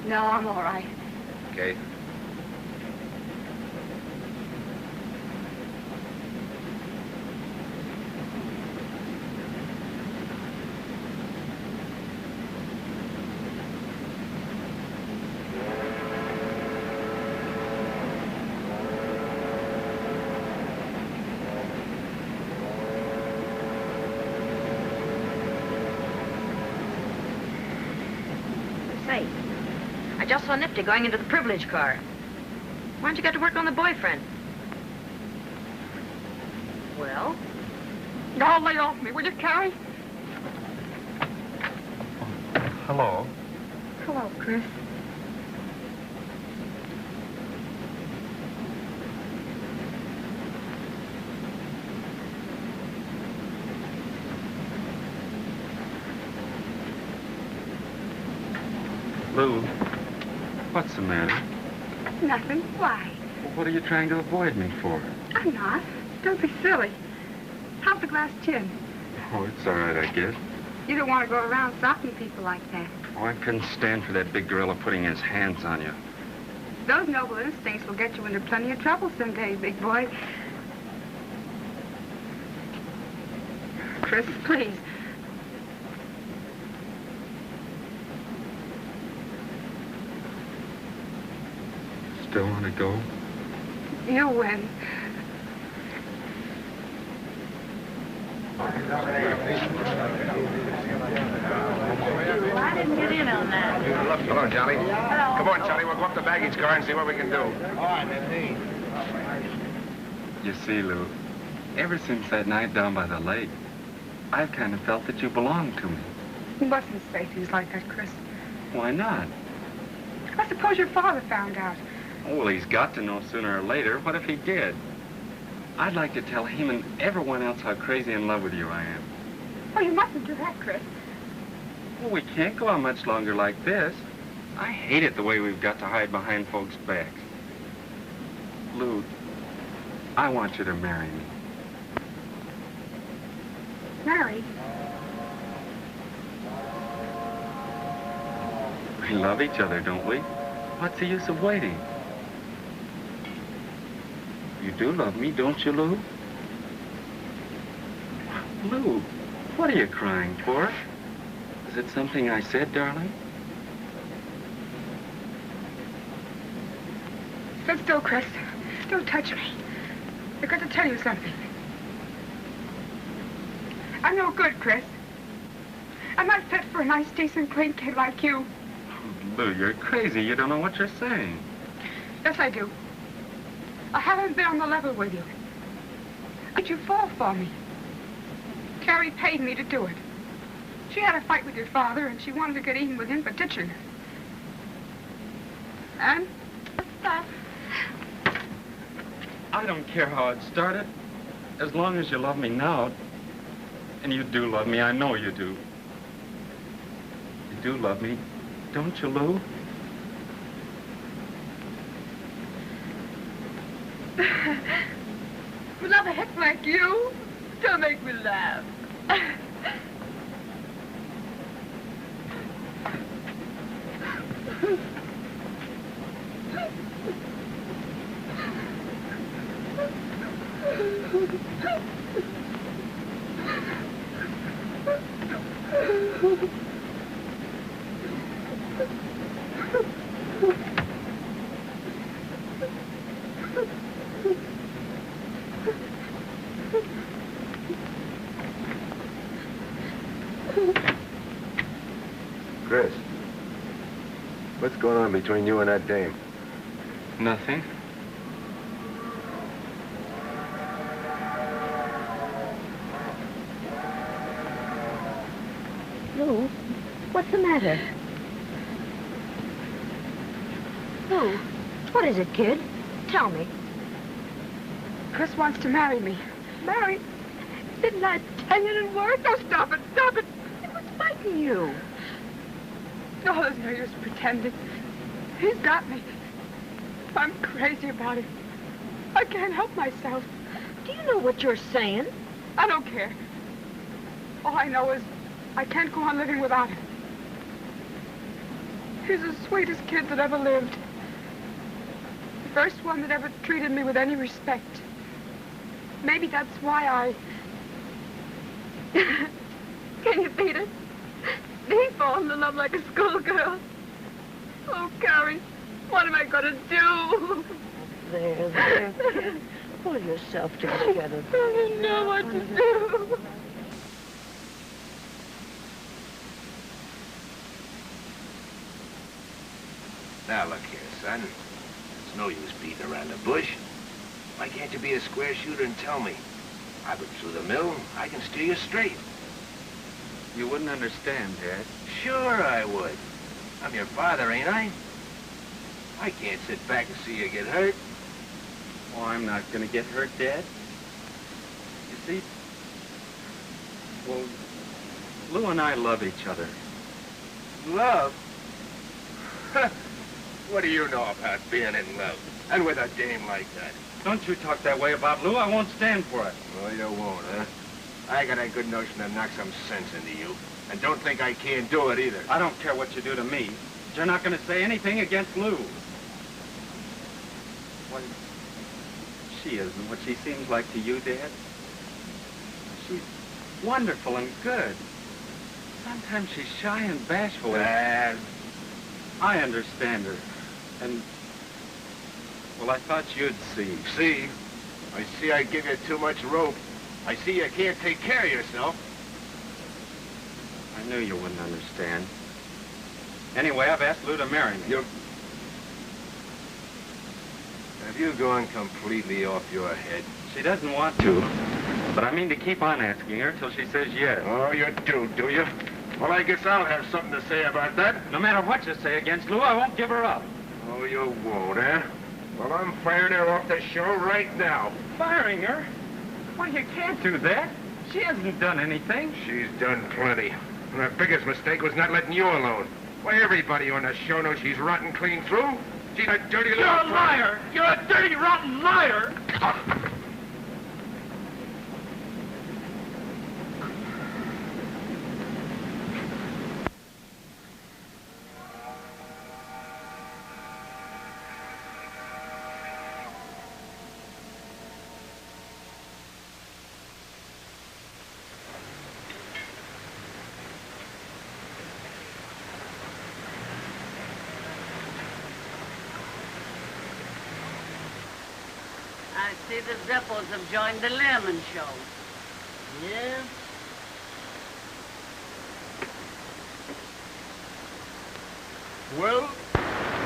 No, I'm all right. Okay. Say, I just saw Nifty going into the privilege car. Why don't you get to work on the boyfriend? Well? Y'all lay off me, will you, Carrie? Hello. Hello, Chris. Lou, what's the matter? Nothing. Why? Well, what are you trying to avoid me for? I'm not. Don't be silly. How's the glass chin? Oh, it's all right, I guess. You don't want to go around socking people like that. Oh, I couldn't stand for that big gorilla putting his hands on you. Those noble instincts will get you into plenty of trouble someday, big boy. Chris, please. Still want to go? You win. I didn't get in on that. Hello, Johnny. Hello. Come on, Johnny. We'll go up the baggage car and see what we can do. All right, indeed. You see, Lou, ever since that night down by the lake, I've kind of felt that you belonged to me. You mustn't say things like that, Chris. Why not? I suppose your father found out. Oh, well, he's got to know sooner or later. What if he did? I'd like to tell him and everyone else how crazy in love with you I am. Oh, you mustn't do that, Chris. Well, we can't go on much longer like this. I hate it the way we've got to hide behind folks' backs. Lou, I want you to marry me. Marry? We love each other, don't we? What's the use of waiting? You do love me, don't you, Lou? Lou, what are you crying for? Is it something I said, darling? Sit still, Chris. Don't touch me. I've got to tell you something. I'm no good, Chris. I'm not fit for a nice, decent, clean kid like you. Lou, you're crazy. You don't know what you're saying. Yes, I do. I haven't been on the level with you. But you fall for me. Carrie paid me to do it. She had a fight with your father, and she wanted to get even with him for ditching her. And what's that? I don't care how it started. As long as you love me now. And you do love me. I know you do. You do love me. Don't you, Lou? We love a heck like you. Don't make me laugh. Chris, what's going on between you and that dame? Nothing. Lou, what's the matter? Lou, what is it, kid? Tell me. Chris wants to marry me. Marry? Didn't I tell you it didn't work? Oh, stop it, stop it. It was fighting you. Oh, there's no use pretending. He's got me. I'm crazy about it. I can't help myself. Do you know what you're saying? I don't care. All I know is I can't go on living without him. He's the sweetest kid that ever lived. The first one that ever treated me with any respect. Maybe that's why I... Can you beat it? Me falling in love like a schoolgirl. Oh, Carrie, what am I going to do? There, kid. Pull yourself together. I don't know what to do. Now, look here, son. It's No use beating around the bush. Why can't you be a square shooter and tell me? I've been through the mill. I can steer you straight. You wouldn't understand, Dad. Sure I would. I'm your father, ain't I? I can't sit back and see you get hurt. Oh, I'm not gonna get hurt, Dad. You see, well, Lou and I love each other. Love? What do you know about being in love? And with a dame like that? Don't you talk that way about Lou. I won't stand for it. Oh, you won't, huh? I got a good notion to knock some sense into you. And don't think I can't do it either. I don't care what you do to me. But you're not going to say anything against Lou. Well, she isn't what she seems like to you, Dad. She's wonderful and good. Sometimes she's shy and bashful. Bad. I understand her. And, well, I thought you'd see. See? I see I give you too much rope. I see you can't take care of yourself. I knew you wouldn't understand. Anyway, I've asked Lou to marry me. Have you gone completely off your head? She doesn't want to, but I mean to keep on asking her till she says yes. Oh, you do you? Well, I guess I'll have something to say about that. No matter what you say against Lou, I won't give her up. Oh, you won't, eh? Well, I'm firing her off the show right now. Firing her? Well, you can't do that. She hasn't done anything. She's done plenty. And her biggest mistake was not letting you alone. Why, everybody on the show knows she's rotten clean through. She's a dirty little... You're a liar! You're a dirty, rotten liar! I see the Zeppos have joined the Lemon Show. Yeah? Well,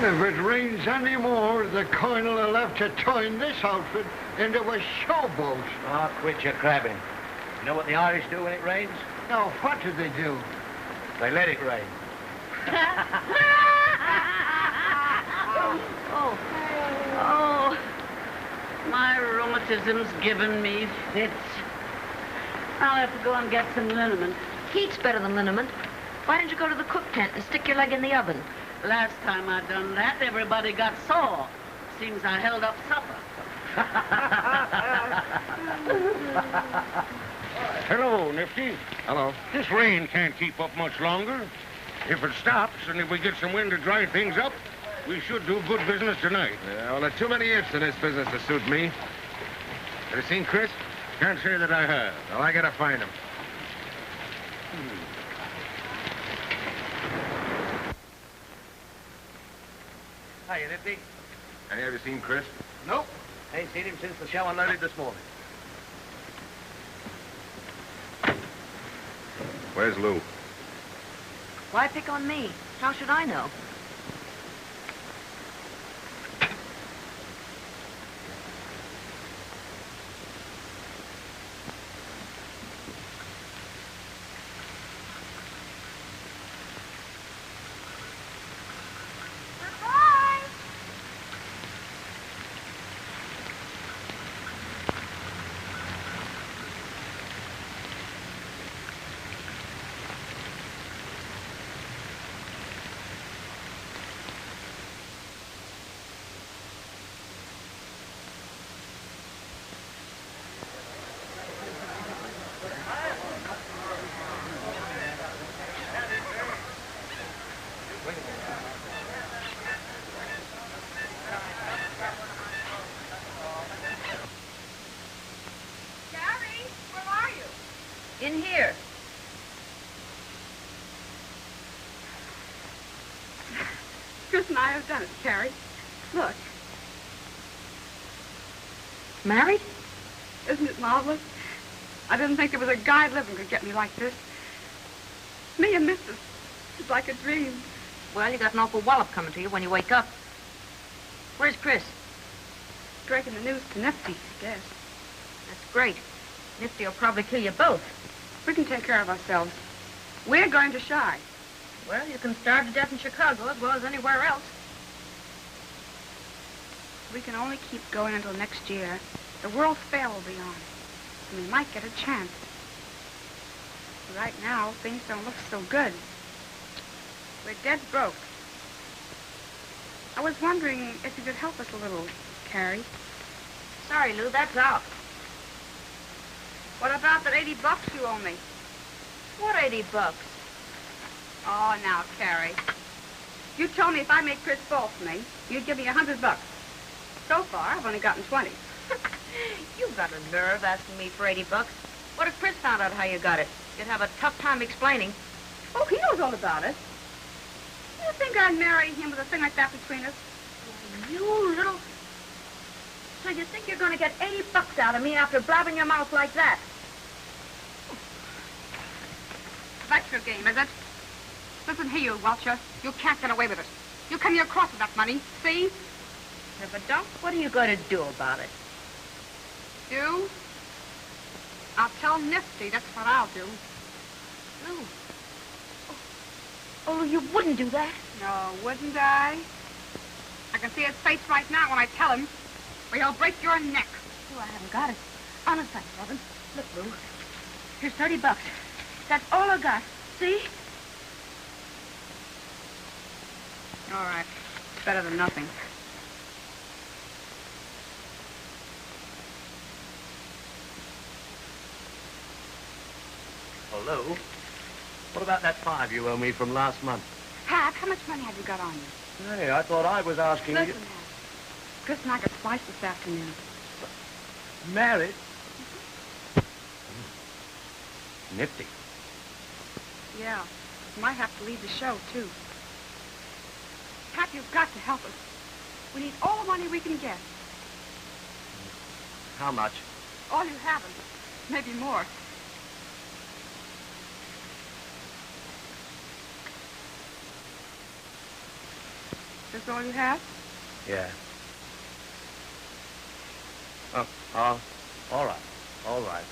if it rains any more, the colonel will have to turn this outfit into a showboat. Ah, quit your crabbing. You know what the Irish do when it rains? Now, what do they do? They let it rain. Oh, my rheumatism's given me fits. I'll have to go and get some liniment. Heat's better than liniment. Why don't you go to the cook tent and stick your leg in the oven? Last time I done that, everybody got sore. Seems I held up supper. Hello, Nifty. Hello. This rain can't keep up much longer. If it stops and if we get some wind to dry things up, we should do good business tonight. Yeah, well, there are too many ifs in this business to suit me. Have you seen Chris? Can't say that I have. Well, I gotta find him. Hiya, Nifty. Hey, have you seen Chris? Nope. Ain't seen him since the show unloaded this morning. Where's Lou? Why pick on me? How should I know? In here. Chris and I have done it, Carrie. Look. Married? Isn't it marvelous? I didn't think there was a guy living could get me like this. Me and Mrs. It's like a dream. Well, you got an awful wallop coming to you when you wake up. Where's Chris? breaking the news to Nifty, I guess. That's great. Nifty will probably kill you both. We can take care of ourselves. We're going to Shy. Well, you can starve to death in Chicago as well as anywhere else. We can only keep going until next year. The World's Fair will be on, and we might get a chance. Right now, things don't look so good. We're dead broke. I was wondering if you could help us a little, Carrie. Sorry, Lou, that's out. What about that $80 you owe me? What $80? Oh, now, Carrie. You told me if I made Chris fall for me, you'd give me $100. So far, I've only gotten 20. You've got a nerve asking me for $80. What if Chris found out how you got it? You'd have a tough time explaining. Oh, he knows all about it. You think I'd marry him with a thing like that between us? You little... So you think you're going to get $80 out of me after blabbing your mouth like that? That's your game, is it? Listen here, you Welcher. You can't get away with it. You come here across with that money, see? If I don't, what are you going to do about it? Do? I'll tell Nifty, that's what I'll do. Lou. Oh, you wouldn't do that? No, wouldn't I? I can see his face right now when I tell him, or he'll break your neck. Oh, I haven't got it. Honest, I haven't. Look, Lou. Here's $30. That's all I got. See? All right. Better than nothing. Oh, Lou, what about that $5 you owe me from last month? Hap, how much money have you got on you? Hey, I thought I was asking Listen, Hap. Chris and I got spliced this afternoon. you. Married? Nifty. Yeah. Might have to leave the show, too. Hap, you've got to help us. We need all the money we can get. How much? All you haven't. Maybe more. This all you have? Yeah. All right. All right.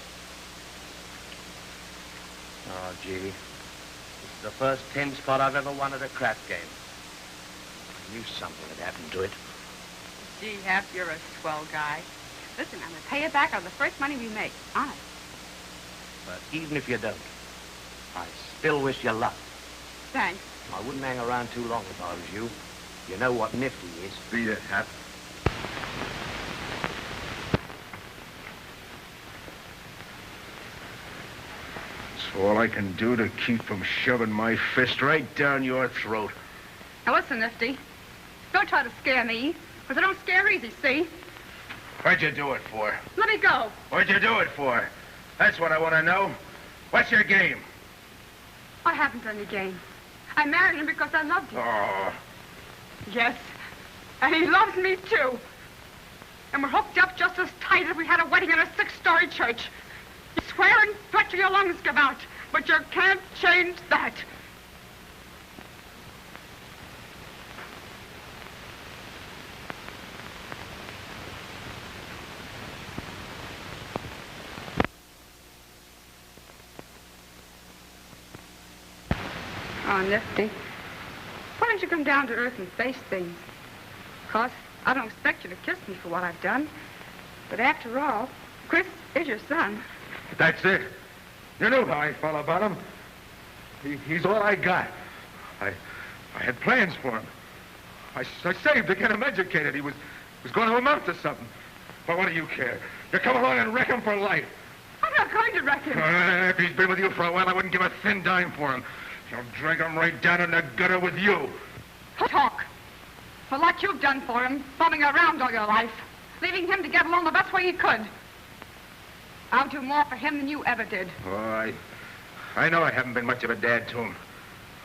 Oh, gee. This is the first 10 spot I've ever won at a crap game. I knew something had happened to it. Gee, Hap, you're a swell guy. Listen, I'm going to pay you back on the first money we make. Honest. But even if you don't, I still wish you luck. Thanks. I wouldn't hang around too long if I was you. You know what Nifty is. Beat it, Hap. It's all I can do to keep from shoving my fist right down your throat. Now listen, Nifty. Don't try to scare me, because I don't scare easy, see? What'd you do it for? Let me go. What'd you do it for? That's what I want to know. What's your game? I haven't any game. I married him because I loved him. Oh. Yes, and he loves me, too. And we're hooked up just as tight as if we had a wedding in a 6-story church. You swear and sweat till your lungs give out, but you can't change that. Oh, Nifty. Why don't you come down to earth and face things? Of course, I don't expect you to kiss me for what I've done. But after all, Chris is your son. That's it. You knew how I felt about him. He's all I got. I had plans for him. I saved to get him educated. He was going to amount to something. But what do you care? You come along and wreck him for life. I'm not going to wreck him. If he's been with you for a while, I wouldn't give a thin dime for him. You'll drag him right down in the gutter with you. Talk. For what you've done for him, bumming around all your life, leaving him to get along the best way he could. I'll do more for him than you ever did. Oh, I know I haven't been much of a dad to him,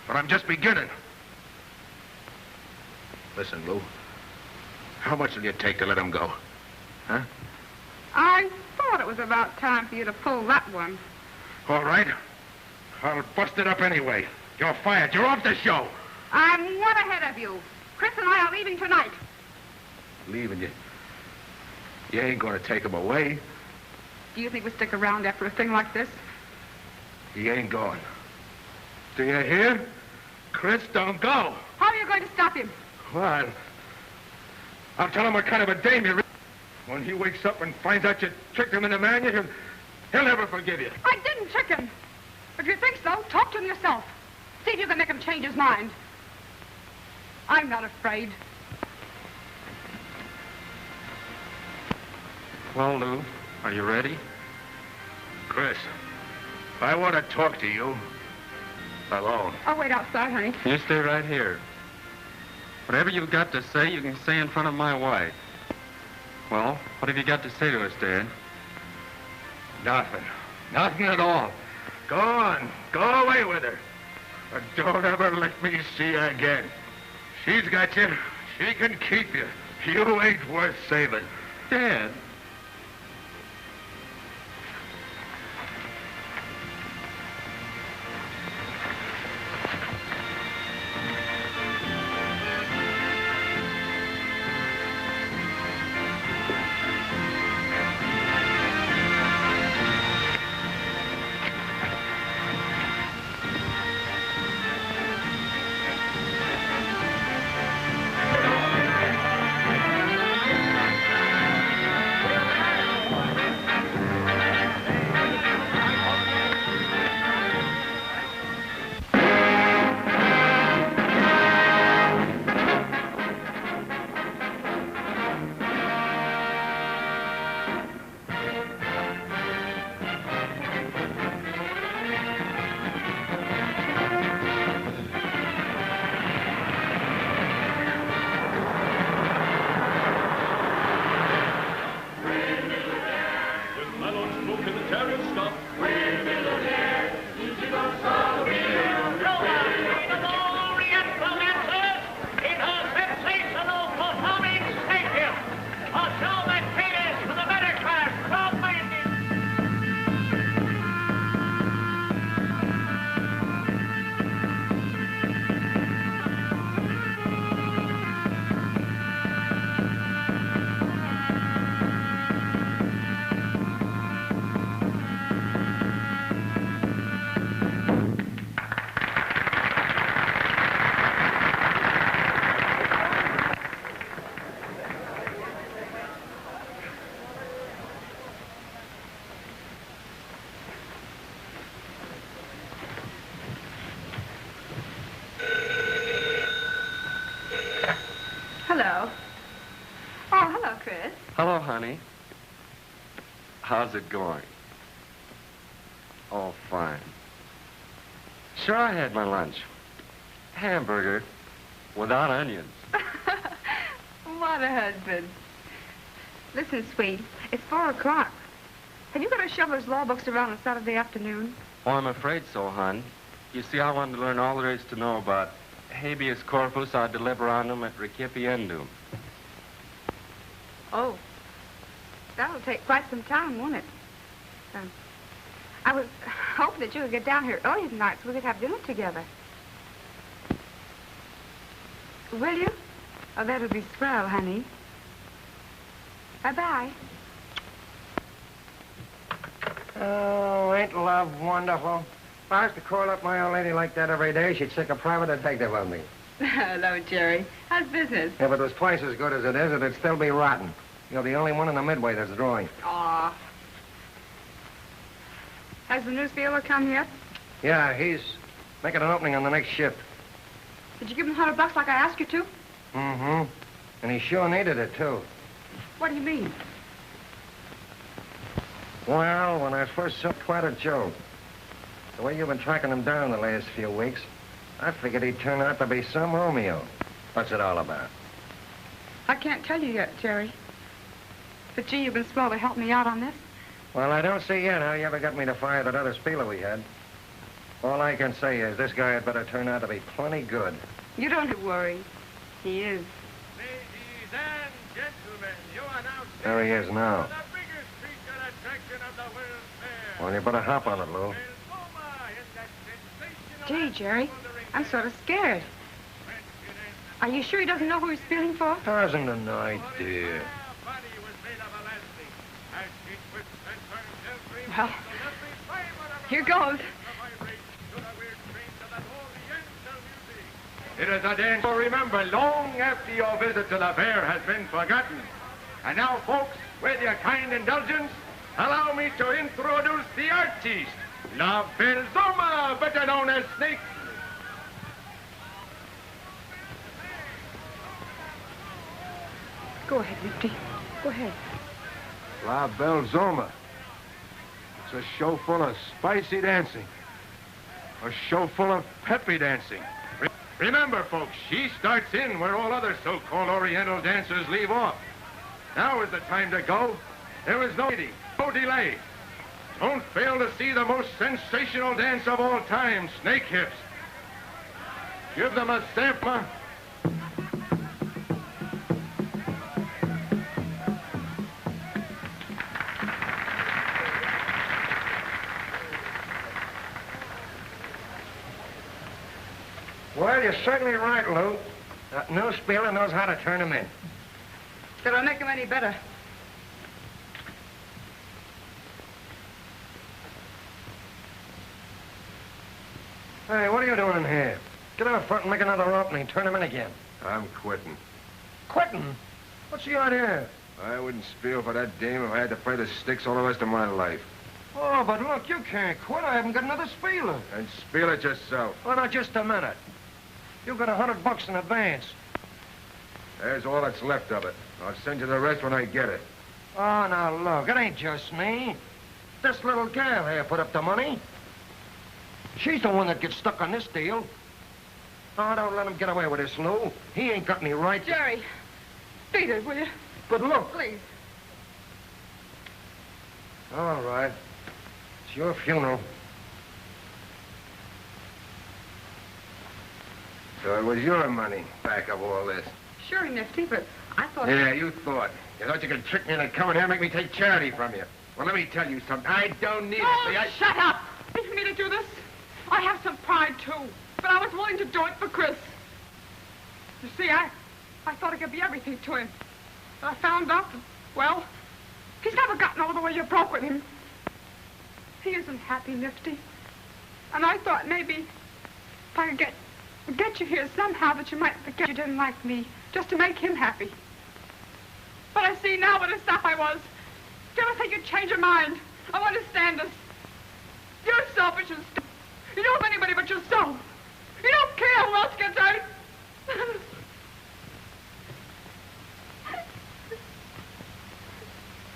but I'm just beginning. Listen, Lou, how much will you take to let him go? Huh? I thought it was about time for you to pull that one. All right. I'll bust it up anyway. You're fired. You're off the show. I'm one ahead of you. Chris and I are leaving tonight. Leaving you? You ain't gonna take him away. Do you think we'll stick around after a thing like this? He ain't going. Do you hear? Chris, don't go. How are you going to stop him? What? I'll tell him what kind of a dame you're. When he wakes up and finds out you tricked him into marrying you, he'll never forgive you. I didn't trick him. If you think so, talk to him yourself. See if you can make him change his mind. I'm not afraid. Well, Lou, are you ready? Chris, I want to talk to you alone. I'll wait outside, honey. You stay right here. Whatever you've got to say, you can say in front of my wife. Well, what have you got to say to us, Dad? Nothing. Nothing at all. Go on. Go away with her. But don't ever let me see her again. She's got you. She can keep you. You ain't worth saving. Dad. Hello. Oh, hello, Chris. Hello, honey. How's it going? Oh, fine. Sure, I had my lunch. Hamburger without onions. What a husband. Listen, sweet, it's 4 o'clock. Have you got to shove those law books around on Saturday afternoon? Oh, I'm afraid so, hon. You see, I wanted to learn all there is to know about habeas corpus ad deliberandum et recipiendum. Oh, that'll take quite some time, won't it? I was hoping that you would get down here early tonight so we could have dinner together. Will you? Oh, that'll be swell, honey. Bye-bye. Oh, ain't love wonderful? If I was to call up my old lady like that every day, she'd stick a private detective on me. Hello, Jerry. How's business? If it was twice as good as it is, it'd still be rotten. You're the only one in the Midway that's drawing. Aw. Has the newspaper come yet? Yeah, he's making an opening on the next shift. Did you give him $100 like I asked you to? Mm-hmm. And he sure needed it, too. What do you mean? Well, when I first saw quite a joke. The way you've been tracking him down the last few weeks, I figured he'd turn out to be some Romeo. What's it all about? I can't tell you yet, Jerry. But, gee, you've been swell to help me out on this. Well, I don't see yet how you ever got me to fire that other spieler we had. All I can say is this guy had better turn out to be plenty good. You don't have to worry. He is. Ladies and gentlemen, you are now... There he is now. The biggest feature attraction of the World's Fair. Well, you better hop on it, Lou. Gee, Jerry, I'm sort of scared. Are you sure he doesn't know who he's spilling for? Hasn't an idea. Well, here goes. It is a dance to remember long after your visit to the fair has been forgotten. And now, folks, with your kind indulgence, allow me to introduce the artist, La Belle Zoma, better known as Snake. Go ahead, Nifty. Go ahead. La Belle Zoma. It's a show full of spicy dancing. A show full of peppy dancing. Remember, folks, she starts in where all other so-called Oriental dancers leave off. Now is the time to go. There is no delay. Don't fail to see the most sensational dance of all time, snake hips. Give them a sample. Well, you're certainly right, Lou. That new spieler knows how to turn him in. Did I make him any better? Hey, what are you doing here? Get out front and make another opening. Turn him in again. I'm quitting. Quitting? What's the idea? I wouldn't spiel for that dame if I had to play the sticks all the rest of my life. Oh, but look, you can't quit. I haven't got another spieler. And spiel it yourself. Well, now, just a minute. You got $100 in advance. There's all that's left of it. I'll send you the rest when I get it. Oh, now, look, it ain't just me. This little gal here put up the money. She's the one that gets stuck on this deal. Oh, don't let him get away with this, Lou. He ain't got any right. Jerry, beat it, will you? But look. Please. All right. It's your funeral. So it was your money back of all this. Sure, Nifty, but I thought... Yeah, you thought. You thought you could trick me into coming here and make me take charity from you. Well, let me tell you something. I don't need Oh, it. shut up! It's for me to do this. I have some pride, too. But I was willing to do it for Chris. You see, I thought I could be everything to him. But I found out that, well, he's never gotten over the way you broke with him. He isn't happy, Nifty. And I thought maybe if I could get you here somehow that you might forget you didn't like me, just to make him happy. But I see now what a stuff I was. Do you ever think you'd change your mind? I won't stand this. You're selfish and stupid. You don't love anybody but yourself. You don't care who else gets hurt.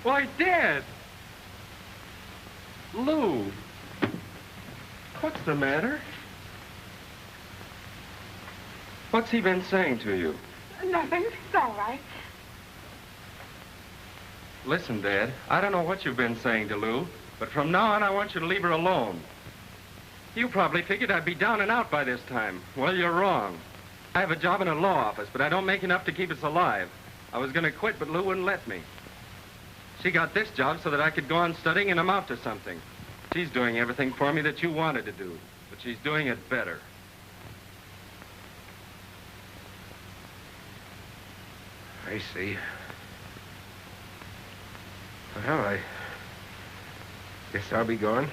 Why, Dad! Lou! What's the matter? What's he been saying to you? Nothing. It's all right. Listen, Dad, I don't know what you've been saying to Lou, but from now on I want you to leave her alone. You probably figured I'd be down and out by this time. Well, you're wrong. I have a job in a law office, but I don't make enough to keep us alive. I was going to quit, but Lou wouldn't let me. She got this job so that I could go on studying and amount to something. She's doing everything for me that you wanted to do, but she's doing it better. I see. Well, I guess I'll be gone.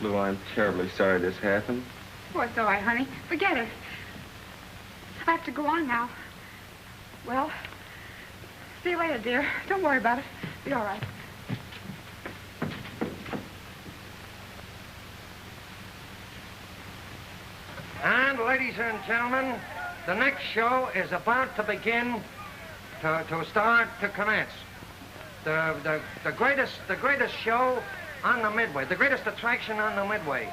Lou, I'm terribly sorry this happened. Oh, it's all right, honey. Forget it. I have to go on now. Well, see you later, dear. Don't worry about it. Be all right. And, ladies and gentlemen, the next show is about to begin, to commence. The greatest show on the Midway, the greatest attraction on the Midway.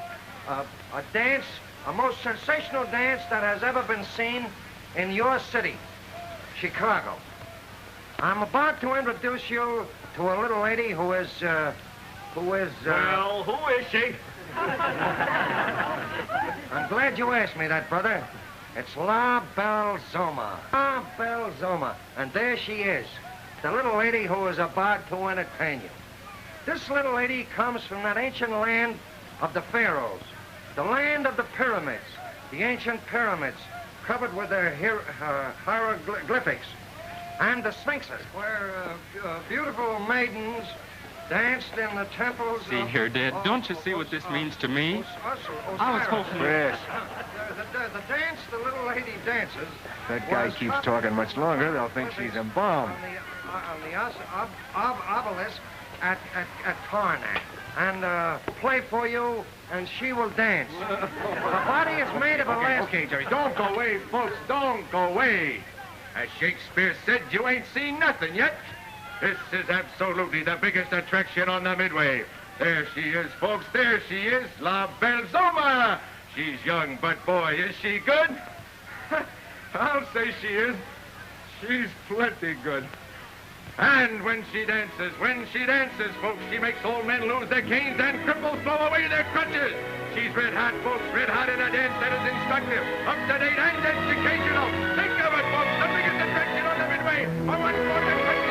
A dance, a most sensational dance that has ever been seen in your city, Chicago. I'm about to introduce you to a little lady who is... Well, who is she? I'm glad you asked me that, brother. It's La Belle Zoma. La Belle Zoma. And there she is, the little lady who is about to entertain you. This little lady comes from that ancient land of the pharaohs, the land of the pyramids, the ancient pyramids covered with their hieroglyphics. and the sphinxes, where beautiful maidens danced in the temples. See here, Dad, don't you see what this means to me? I was hoping... Chris. The dance the little lady dances... That guy keeps talking much longer, they'll think she's embalmed. On the obelisk at Karnak. And play for you, and she will dance. The body is made of a last... Okay, Jerry, don't go away, folks, don't go away. As Shakespeare said, you ain't seen nothing yet. This is absolutely the biggest attraction on the Midway. There she is, folks, there she is, La Belzoma. She's young, but boy, is she good? I'll say she is. She's plenty good. And when she dances, folks, she makes old men lose their canes and cripples blow away their crutches. She's red hot, folks, red hot in a dance that is instructive, up to date, and educational. Think of it, folks, the biggest attraction on the Midway. For 1 4